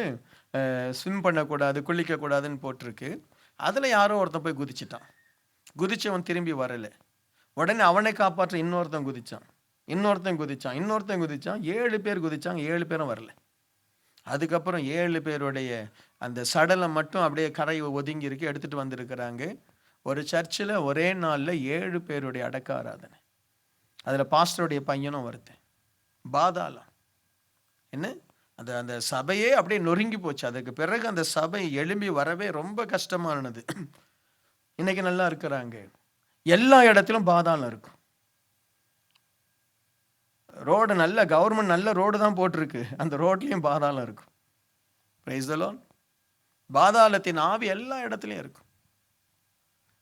ஸ்விம் பண்ணக்கூடாது, குளிக்கக்கூடாதுன்னு போட்டிருக்கு. அதில் யாரோ ஒருத்தன் போய் குதிச்சிட்டான். குதிச்சவன் திரும்பி வரலை. உடனே அவனை காப்பாற்ற இன்னொருத்தன் குதிச்சான். 7 பேர் குதிச்சாங்க, 7 பேரும் வரல. அதுக்கப்புறம் 7 பேருடைய அந்த சடலம் மட்டும் அப்படியே கரை ஒதுங்கி இருக்கு, எடுத்துட்டு வந்திருக்கிறாங்க. ஒரு சர்ச்சில் ஒரே நாளில் 7 பேருடைய அடக்க ஆராதனை. அதில் பாஸ்டருடைய பையனும் வருது. பாதாளம் என்ன, அந்த சபையே அப்படியே நொறுங்கி போச்சு. அதுக்கு பிறகு அந்த சபை எழும்பி வரவே ரொம்ப கஷ்டமானது. இன்னைக்கு நல்லா இருக்கிறாங்க. எல்லா இடத்திலும் பாதாளம் இருக்கும். ரோடு நல்ல கவர்மெண்ட் நல்ல ரோடு தான் போட்டிருக்கு, அந்த ரோட்லையும் பாதாளம் இருக்கும். Price the Lord. பாதாளத்தின் ஆவி எல்லா இடத்துலையும் இருக்கும்.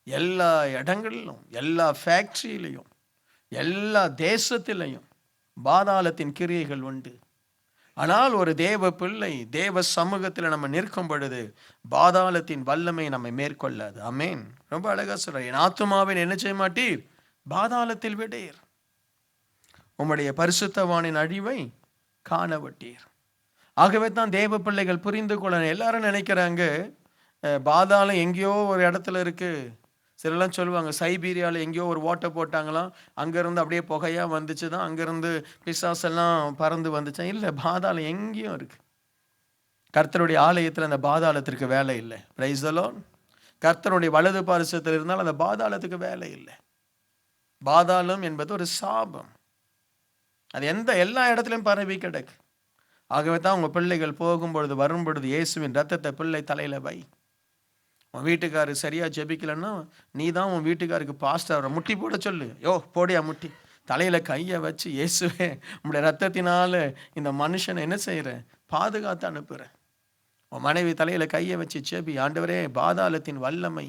எல்லா இடங்களிலும், எல்லா ஃபேக்டரியிலையும், எல்லா தேசத்திலையும் பாதாளத்தின் கிரியைகள் உண்டு. ஆனால் ஒரு தேவ பிள்ளை தேவ சமூகத்தில் நம்ம நிற்கும் பொழுது பாதாளத்தின் வல்லமை நம்மை மேற்கொள்ளாது. ஆமென். ரொம்ப அழகா சொல்ற, என் ஆத்துமாவை என்ன செய்ய மாட்டீர்? பாதாளத்தில் விடீர், உம்முடைய பரிசுத்தவானின் அழிவை காண விட்டீர். ஆகவே தான் தேவ பிள்ளைகள் புரிந்து கொள்ள, எல்லாரும் நினைக்கிறாங்க பாதாளம் எங்கேயோ ஒரு இடத்துல இருக்கு. சிலர்லாம் சொல்லுவாங்க, சைபீரியாவில் எங்கேயோ ஒரு ஓட்டை போட்டாங்களாம், அங்கேருந்து அப்படியே புகையாக வந்துச்சு தான், அங்கேருந்து பிசாசெல்லாம் பறந்து வந்துச்சான். இல்லை, பாதாளம் எங்கேயும் இருக்கு. கர்த்தருடைய ஆலயத்தில் அந்த பாதாளத்திற்கு வேலை இல்லை. Price the Lord. கர்த்தருடைய வலது பாரிசத்தில் இருந்தால் அந்த பாதாளத்துக்கு வேலை இல்லை. பாதாளம் என்பது ஒரு சாபம். அது எல்லா இடத்துலையும் பரவி கிடக்கு. ஆகவே தான் உங்கள் பிள்ளைகள் போகும்பொழுது வரும்பொழுது இயேசுவின் ரத்தத்தை பிள்ளை தலையில் வை. உன் வீட்டுக்காரர் சரியாக ஜெபிக்கலன்னா நீ தான் உன் வீட்டுக்காருக்கு பாஸ்டர் முட்டி போட சொல்லு. போடியா முட்டி, தலையில் கையை வச்சு, இயேசுவே உங்களுடைய ரத்தத்தினால இந்த மனுஷனை என்ன செய்கிறேன்? பாதுகாத்து அனுப்புகிறேன். உன் மனைவி தலையில் கையை வச்சு ஜெபி, ஆண்டவரே பாதாளத்தின் வல்லமை,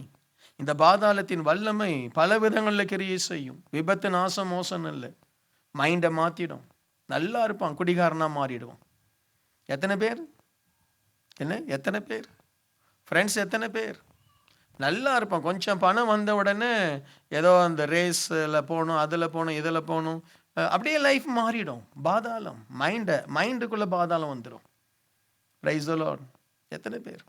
இந்த பாதாளத்தின் வல்லமை பல விதங்களில் கிரியை செய்யும். விபத்து, நாசம், மோசம் இல்லை, மைண்டை மாற்றிடும். நல்லா இருப்பான், குடிகாரனாக மாறிடுவோம். எத்தனை பேர் எத்தனை பேர் ஃப்ரெண்ட்ஸ், எத்தனை பேர் நல்லா இருப்பான். கொஞ்சம் பணம் வந்த உடனே ஏதோ அந்த ரேஸில் போகணும், அதில் போகணும், இதில் போகணும், அப்படியே லைஃப் மாறிடும். பாதாளம் மைண்டுக்குள்ளே பாதாளம் வந்துடும். Price the Lord. எத்தனை பேர்?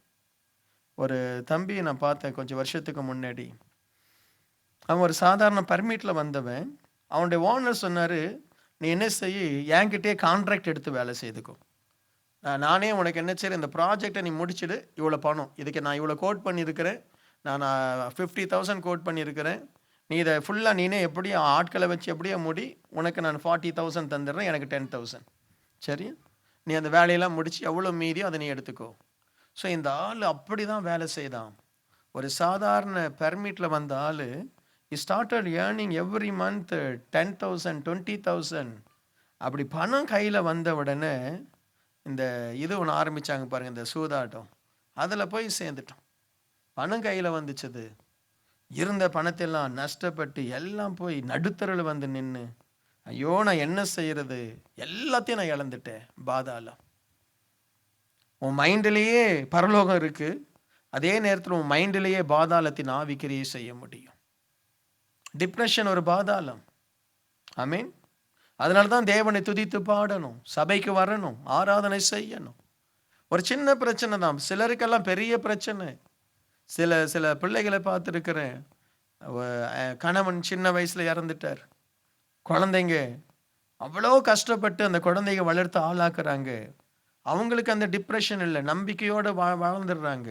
ஒரு தம்பி நான் பார்த்தேன் கொஞ்சம் வருஷத்துக்கு முன்னாடி. அவன் ஒரு சாதாரண பர்மிட்டில் வந்தவன். அவனுடைய ஓனர் சொன்னார், நீ என்ன செய்ய, என்கிட்டே கான்ட்ராக்ட் எடுத்து வேலை செய்துக்கோ, நானே உனக்கு என்ன செய்ய, இந்த ப்ராஜெக்டை நீ முடிச்சுடு, இவ்வளோ பணம், இதுக்கு நான் இவ்வளோ கோட் பண்ணியிருக்கிறேன், நான் 50,000 கோட் பண்ணியிருக்கிறேன், நீ இதை ஃபுல்லாக நீனே எப்படியும் ஆட்களை வச்சு எப்படியோ முடி, உனக்கு நான் 40,000 தந்துடுறேன், எனக்கு 10,000. சரி, நீ அந்த வேலையெல்லாம் முடிச்சு எவ்வளோ மீதியோ அதை நீ எடுத்துக்கோ. ஸோ இந்த ஆள் அப்படி தான் வேலை செய்தான். ஒரு சாதாரண பெர்மிட்டில் வந்த ஆள் ஸ்டார்டட் ஏர்னிங் எவ்ரி மந்த் 10,000 20,000. அப்படி பணம் கையில் வந்த உடனே இந்த இது ஒன்று ஆரம்பித்தாங்க பாருங்கள், இந்த சூதாட்டம். அதில் போய் சேர்ந்துட்டோம். பணம் கையில் வந்துச்சது, இருந்த பணத்தெல்லாம் நஷ்டப்பட்டு எல்லாம் போய் நடுத்தரில் வந்து நின்று, ஐயோ நான் என்ன செய்கிறது, எல்லாத்தையும் நான் இழந்துட்டேன். பாதாளம். உன் மைண்டிலேயே பரலோகம் இருக்குது, அதே நேரத்தில் உன் மைண்டிலேயே பாதாளத்தின் ஆவிக்கிரியை செய்ய முடியும். டிப்ரெஷன் ஒரு பாதாளம். ஆமீன். அதனால தான் தேவனை துதித்து பாடணும், சபைக்கு வரணும், ஆராதனை செய்யணும். ஒரு சின்ன பிரச்சனை தான், சிலருக்கெல்லாம் பெரிய பிரச்சனை. சில சில பிள்ளைகளை பார்த்துருக்கிறேன். கணவன் சின்ன வயசுல இறந்துட்டார். குழந்தைங்க அவ்வளோ கஷ்டப்பட்டு அந்த குழந்தைங்க வளர்த்து ஆளாக்குறாங்க. அவங்களுக்கு அந்த டிப்ரெஷன் இல்லை, நம்பிக்கையோடு வாழ்ந்துடுறாங்க.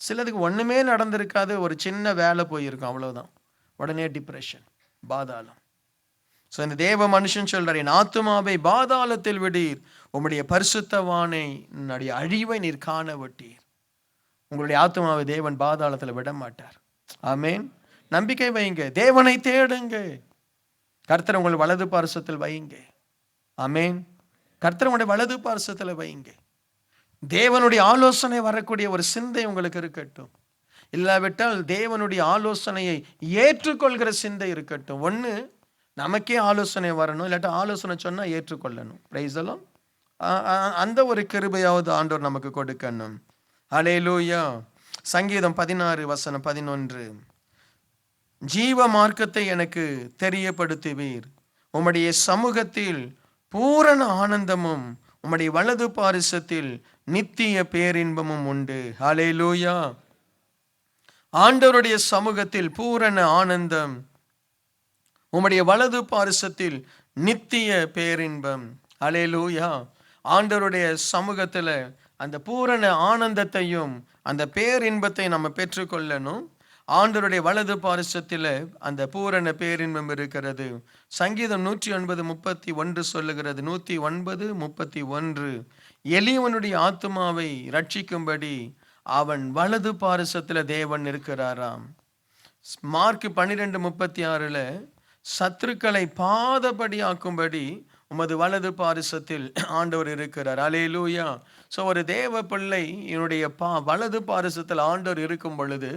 சிலதுக்கு ஒன்றுமே நடந்திருக்காது, ஒரு சின்ன வேலை போயிருக்கும், அவ்வளோதான், உடனே டிப்ரெஷன், பாதாளம். ஸோ இந்த தேவ மனுஷன் சொல்றார், என் ஆத்துமாவை பாதாளத்தில் விடீர், உம்முடைய பரிசுத்தவானை அழிவை நீர் காண விட்டீர். உங்களுடைய ஆத்துமாவை தேவன் பாதாளத்தில் விட மாட்டார். ஆமேன். நம்பிக்கை வைங்க, தேவனை தேடுங்க, கர்த்தர் உங்கள் வலது பார்சத்தில் வைங்க. ஆமேன். கர்த்தர் உங்களுடைய வலது பார்சத்தில் வைங்க. தேவனுடைய ஆலோசனை வரக்கூடிய ஒரு சிந்தை உங்களுக்கு இருக்கட்டும். இல்லாவிட்டால் தேவனுடைய ஆலோசனையை ஏற்றுக்கொள்கிற சிந்தை இருக்கட்டும். ஒன்று, நமக்கே ஆலோசனை வரணும், இல்லாட்டா ஆலோசனை சொன்னால் ஏற்றுக்கொள்ளணும். பிரைஸ் எல்லாம் அந்த ஒரு கிருபையாவது ஆண்டவர் நமக்கு கொடுக்கணும். அல்லேலூயா. சங்கீதம் 16:11, ஜீவ மார்க்கத்தை எனக்கு தெரியப்படுத்துவீர், உம்முடைய சமூகத்தில் பூரண ஆனந்தமும் உம்முடைய வலது பாரிசத்தில் நித்திய பேரின்பமும் உண்டு. அல்லேலூயா. ஆண்டவருடைய சமூகத்தில் பூரண ஆனந்தம், உம்முடைய வலது பாரிசத்தில் நித்திய பேரின்பம். அல்லேலூயா. ஆண்டவருடைய சமூகத்தில் அந்த பூரண ஆனந்தத்தையும் அந்த பேரின்பத்தை நம்ம பெற்றுக்கொள்ளணும். ஆண்டவருடைய வலது பாரிசத்தில் அந்த பூரண பேரின்பம் இருக்கிறது. சங்கீதம் 109:31 சொல்லுகிறது, 109:31, எளியவனுடைய ஆத்துமாவை ரட்சிக்கும்படி அவன் வலது பாரிசத்தில் தேவன் இருக்கிறாராம். மார்க் 12:36, சத்துருக்களை பாதபடி ஆக்கும்படி உமது வலது பாரிசத்தில் ஆண்டவர் இருக்கிறார். அல்லேலூயா. ஸோ ஒரு தேவ பிள்ளை என்னுடைய வலது பாரிசத்தில் ஆண்டவர் இருக்கும் பொழுது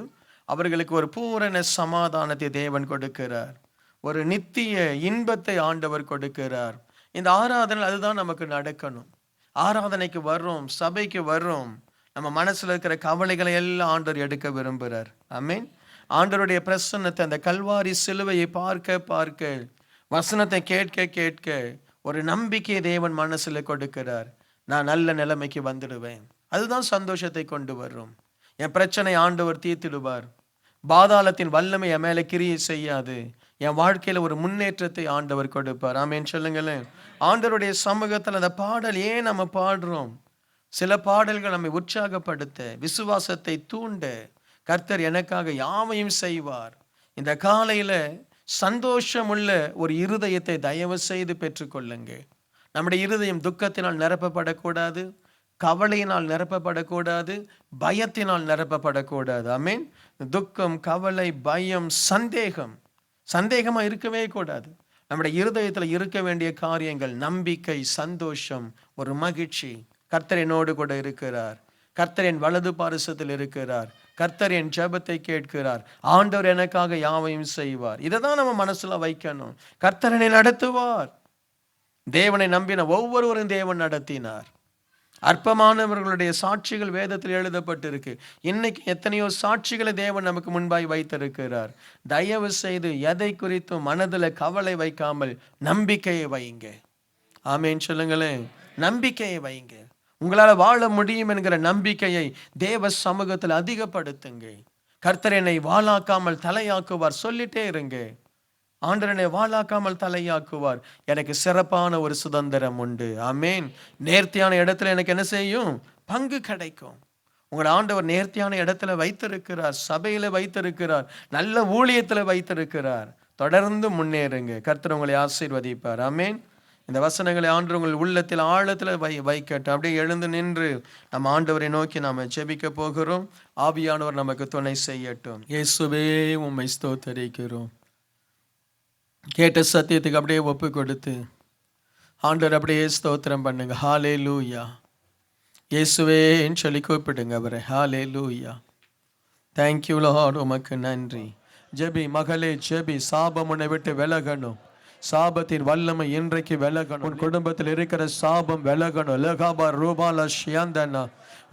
அவர்களுக்கு ஒரு பூரண சமாதானத்தை தேவன் கொடுக்கிறார், ஒரு நித்திய இன்பத்தை ஆண்டவர் கொடுக்கிறார். இந்த ஆராதனை அதுதான் நமக்கு நடக்கணும். ஆராதனைக்கு வர்றோம், சபைக்கு வர்றோம், நம்ம மனசுல இருக்கிற கவலைகளை எல்லாம் ஆண்டவர் எடுக்க விரும்புகிறார். ஆமீன். ஆண்டவருடைய பிரசன்னத்தை, அந்த கல்வாரி சிலுவையை பார்க்க பார்க்க, வசனத்தை கேட்க கேட்க ஒரு நம்பிக்கையை தேவன் மனசுல கொடுக்கிறார். நான் நல்ல நிலைமைக்கு வந்துடுவேன். அதுதான் சந்தோஷத்தை கொண்டு வரும். என் பிரச்சனை ஆண்டவர் தீர்த்திடுவார். பாதாளத்தின் வல்லமை என் மேல கிரியை செய்யாது. என் வாழ்க்கையில ஒரு முன்னேற்றத்தை ஆண்டவர் கொடுப்பார். ஆமேன் சொல்லுங்களேன். ஆண்டவருடைய சமூகத்தில் அந்த பாடல் ஏன் நம்ம பாடுறோம்? சில பாடல்கள் நம்மை உற்சாகப்படுத்த, விசுவாசத்தை தூண்ட, கர்த்தர் எனக்காக யாவையும் செய்வார். இந்த காலையில சந்தோஷமுள்ள ஒரு இருதயத்தை தயவு செய்து பெற்றுக்கொள்ளுங்க. நம்முடைய இருதயம் துக்கத்தினால் நிரப்பப்படக்கூடாது, கவலையினால் நிரப்பப்படக்கூடாது, பயத்தினால் நிரப்பப்படக்கூடாது. ஆமீன். துக்கம், கவலை, பயம், சந்தேகமா இருக்கவே கூடாது. நம்முடைய இருதயத்தில் இருக்க வேண்டிய காரியங்கள் நம்பிக்கை, சந்தோஷம், ஒரு மகிழ்ச்சி. கர்த்தர் என்னோடு கூட இருக்கிறார், கர்த்தர் என் வலது பாரிசத்தில் இருக்கிறார், கர்த்தர் என் ஜெபத்தை கேட்கிறார், ஆண்டவர் எனக்காக யாவையும் செய்வார். இதை தான் நம்ம மனசுல வைக்கணும். கர்த்தர் என்னை நடத்துவார். தேவனை நம்பின ஒவ்வொருவரும் தேவன் நடத்தினார். அற்பமானவர்களுடைய சாட்சிகள் வேதத்தில் எழுதப்பட்டிருக்கு. இன்னைக்கு எத்தனையோ சாட்சிகளை தேவன் நமக்கு முன்பாய் வைத்திருக்கிறார். தயவு செய்து எதை குறித்தும் மனதில் கவலை வைக்காமல் நம்பிக்கையை வைங்க. ஆமேன் சொல்லுங்களேன். நம்பிக்கையை வைங்க. உங்களால் வாழ முடியும் என்கிற நம்பிக்கையை தேவ சமூகத்தில் அதிகப்படுத்துங்க. கர்த்தர் என்னை வாளாக்காமல் தலையாக்குவார் சொல்லிட்டே இருங்க. ஆண்டவனை வாளாக்காமல் தலையாக்குவார். எனக்கு சிறப்பான ஒரு சுதந்திரம் உண்டு. ஆமேன். நேர்த்தியான இடத்துல எனக்கு என்ன செய்யும்? பங்கு கிடைக்கும். உங்கள் ஆண்டவர் நேர்த்தியான இடத்துல வைத்திருக்கிறார், சபையில வைத்திருக்கிறார், நல்ல ஊழியத்துல வைத்திருக்கிறார். தொடர்ந்து முன்னேறுங்க. கர்த்தர் உங்களை ஆசீர்வதிப்பார். ஆமேன். இந்த வசனங்களை ஆண்டவர் உங்கள் உள்ளத்தில் ஆழத்துல வைக்கட்டும். அப்படியே எழுந்து நின்று நம்ம ஆண்டவரை நோக்கி நாம ஜெபிக்க போகிறோம். ஆவியானவர் நமக்கு துணை செய்யட்டும். இயேசுவே உம்மை ஸ்தோத்திரிக்கிறோம். கேட்ட சத்தியத்துக்கு அப்படியே ஒப்பு கொடுத்து ஆண்டவர் அப்படியே ஸ்தோத்திரம் பண்ணுங்க. ஹல்லேலூயா. இயேசுவேன்னு சொல்லி கூப்பிடுங்க அவரை. ஹல்லேலூயா. Thank you lord. உமக்கு நன்றி. ஜெபி மகளே, ஜெபி. சாபம் உன்னை விட்டு விலகணும். சாபத்தின் வல்லமை இன்றைக்கு விலகணும். உன் குடும்பத்தில் இருக்கிற சாபம் விலகணும். லகாபா ரூபால ஷியந்தனா.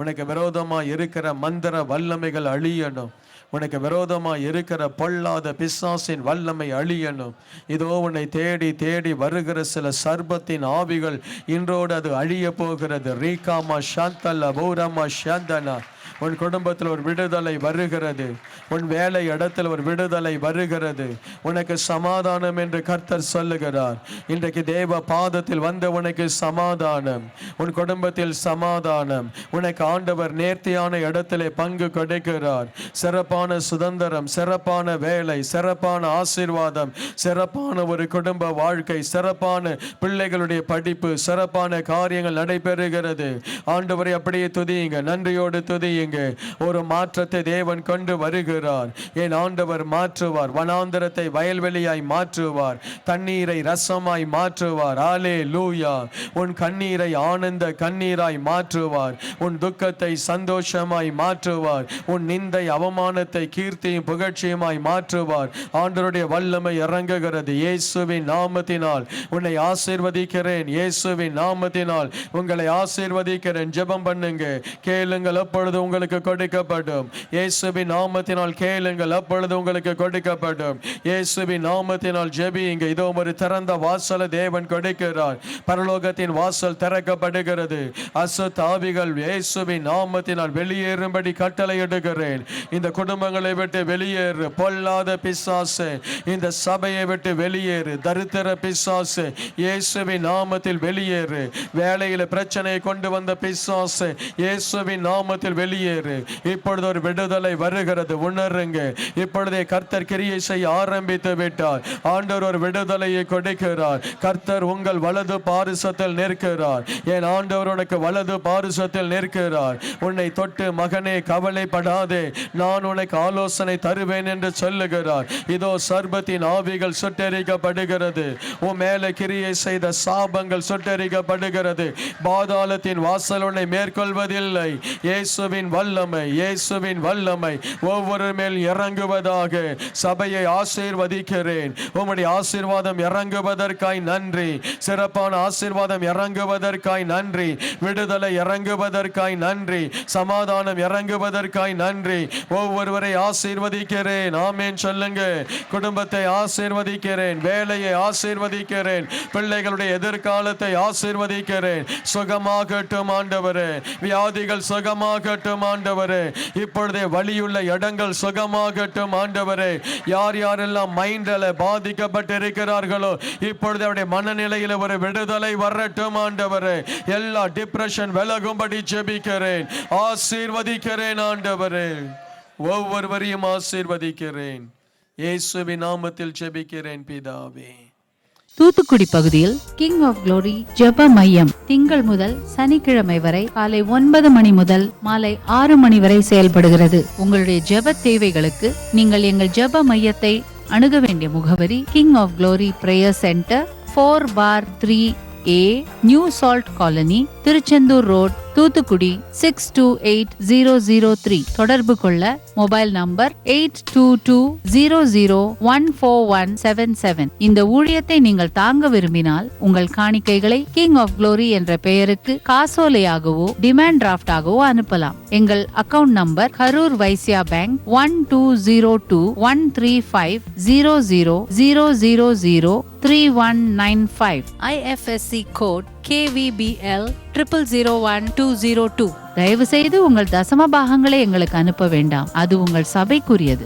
உனக்கு விரோதமா இருக்கிற மந்திர வல்லமைகள் அழியணும். உனக்கு விரோதமா இருக்கிற பொல்லாத பிசாசின் வல்லமை அழியணும். இதோ உன்னை தேடி தேடி வருகிற சில சர்பத்தின் ஆவிகள் இன்றோடு அது அழிய போகிறது. ரீகாமா சாந்தல்ல பௌரமா சாந்தனா. உன் குடும்பத்தில் ஒரு விடுதலை வருகிறது. உன் வேலை இடத்தில் ஒரு விடுதலை வருகிறது. உனக்கு சமாதானம் என்று கர்த்தர் சொல்லுகிறார். இன்றைக்கு தேவ பாதத்தில் வந்த உனக்கு சமாதானம், உன் குடும்பத்தில் சமாதானம். உனக்கு ஆண்டவர் நேர்த்தியான இடத்திலே பங்கு கொடுக்கிறார். சிறப்பான சுதந்திரம், சிறப்பான வேலை, சிறப்பான ஆசீர்வாதம், சிறப்பான ஒரு குடும்ப வாழ்க்கை, சிறப்பான பிள்ளைகளுடைய படிப்பு, சிறப்பான காரியங்கள் நடைபெறுகிறது. ஆண்டவரை அப்படியே துதியுங்க, நன்றியோடு துதியுங்க. ஒரு மாற்றத்தை தேவன் கொண்டு வருகிறார். என் ஆண்டவர் மாற்றுவார். வனாந்தரத்தை வயல்வெளியாய் மாற்றுவார். தண்ணீரை ரசமாய் மாற்றுவார். அல்லேலூயா. உன் கண்ணீரை ஆனந்த கண்ணீராய் மாற்றுவார். உன் துக்கத்தை சந்தோஷமாய் மாற்றுவார். உன் நிந்தை அவமானத்தை கீர்த்தியும் புகழ்ச்சியுமாய் மாற்றுவார். ஆண்டவருடைய வல்லமை இறங்குகிறது. இயேசுவின் நாமத்தினால் உன்னை ஆசீர்வதிக்கிறேன். இயேசுவின் நாமத்தினால் உங்களை ஆசீர்வதிக்கிறேன். ஜெபம் பண்ணுங்க, கேளுங்கள், அப்பொழுது உங்களுக்கு கொடுக்கப்படும். இயேசுவின் நாமத்தினால் கேளுங்கள், அப்பொழுது உங்களுக்கு கொடுக்கப்படும். இயேசுவின் நாமத்தினால் ஜெபியுங்க. இதோ ஒரு திறந்த வாசலை தேவன் கொடுக்கிறார். பரலோகத்தின் வாசல் திறக்கப்படுகிறது. அசுத்த ஆவிகள் இயேசுவின் நாமத்தினால் வெளியேறும்படி கட்டளையிடுகிறேன். இந்த குடும்பங்களை விட்டு வெளியேறு. பொல்லாத பிசாசு இந்த சபையை விட்டு வெளியேறு. தரித்திர பிசாசு இயேசுவின் நாமத்தில் வெளியேறு. வேலையில பிரச்சனையை கொண்டு வந்த பிசாசு இயேசுவின் நாமத்தில் வெளியேறு. இப்பொழுது ஒரு விடுதலை வருகிறது. உணருங்க. இப்பொழுதே கர்த்தர் கிரியை செய்ய ஆரம்பித்து விட்டார். ஆண்டவர் ஒரு விடுதலையை கொடுக்கிறார். கர்த்தர் உங்கள் வலது பாரிசத்தில் நிற்கிறார். என் ஆண்டவர் உனக்கு வலது பாரிசத்தில் நிற்கிறார். உன்னை தொட்டு மகனே கவலைப்படாதே, நான் உனக்கு ஆலோசனை தருவேன் என்று சொல்லுகிறார். இதோ சர்பத்தின் ஆவிகள் சுட்டெரிக்கப்படுகிறது. உன் மேல கிரியை செய்த சாபங்கள் சுட்டெரிக்கப்படுகிறது. பாதாளத்தின் வாசல் உன்னை மேற்கொள்வதில்லை. இயேசுவின் வல்லமை, இயேசுவின் வல்லமை ஒவ்வொரு மேல் இறங்குவதாக. சபையை ஆசீர்வதிக்கிறேன். உம்முடைய ஆசீர்வாதம் இறங்குவதற்காய் நன்றி. சிறப்பான ஆசீர்வாதம் இறங்குவதற்காய் நன்றி. விடுதலை இறங்குவதற்காய் நன்றி. சமாதானம் இறங்குவதற்காய் நன்றி. ஒவ்வொருவரை ஆசீர்வதிக்கிறேன். ஆமென் சொல்லுங்க. குடும்பத்தை ஆசீர்வதிக்கிறேன். வேலையை ஆசீர்வதிக்கிறேன். பிள்ளைகளுடைய எதிர்காலத்தை ஆசீர்வதிக்கிறேன். சுகமாகட்டும் ஆண்டவரே. வியாதிகள் சுகமாகட்டும் ஆண்டவரே. இப்பொழுதே வலியுள்ள இடங்கள் சுகமாகட்டும் ஆண்டவரே. யார் யாரெல்லாம் மைண்டில் பாதிக்கப்பட்டிருக்கிறார்களோ இப்பொழுது அவருடைய மனநிலையில் ஒரு விடுதலை வரட்டும் ஆண்டவரே. எல்லா டிப்ரெஷன் விலகும்படி ஜெபிக்கிறேன். ஆசீர்வதிக்கிறேன் ஆண்டவரே. ஒவ்வொருவரையும் ஆசீர்வதிக்கிறேன். இயேசுவின் நாமத்தில் ஜெபிக்கிறேன் பிதாவே. தூத்துக்குடி பகுதியில் கிங் ஆஃப் குளோரி ஜெப மையம் திங்கள் முதல் சனிக்கிழமை வரை காலை 9 மணி முதல் மாலை 6 மணி வரை செயல்படுகிறது. உங்களுடைய ஜெப தேவைகளுக்கு நீங்கள் எங்கள் ஜெப மையத்தை அணுக வேண்டிய முகவரி King of Glory Prayer Centre, 4/3A, New Salt Colony, Tiruchendur Road, Thoothukudi 628003. தொடர்பு கொள்ள மொபைல் நம்பர் 8220014177. இந்த ஊழியத்தை நீங்கள் தாங்க விரும்பினால் உங்கள் காணிக்கைகளை கிங் ஆஃப் குளோரி என்ற பெயருக்கு காசோலையாகவோ டிமாண்ட் டிராஃப்டாகவோ அனுப்பலாம். எங்கள் account number Karur Vysya Bank 1203135000003195. IFSC code KVBL 0001-202. தயவு செய்து உங்கள் தசம பாகங்களை எங்களுக்கு அனுப்ப வேண்டாம். அது உங்கள் சபைக்குரியது.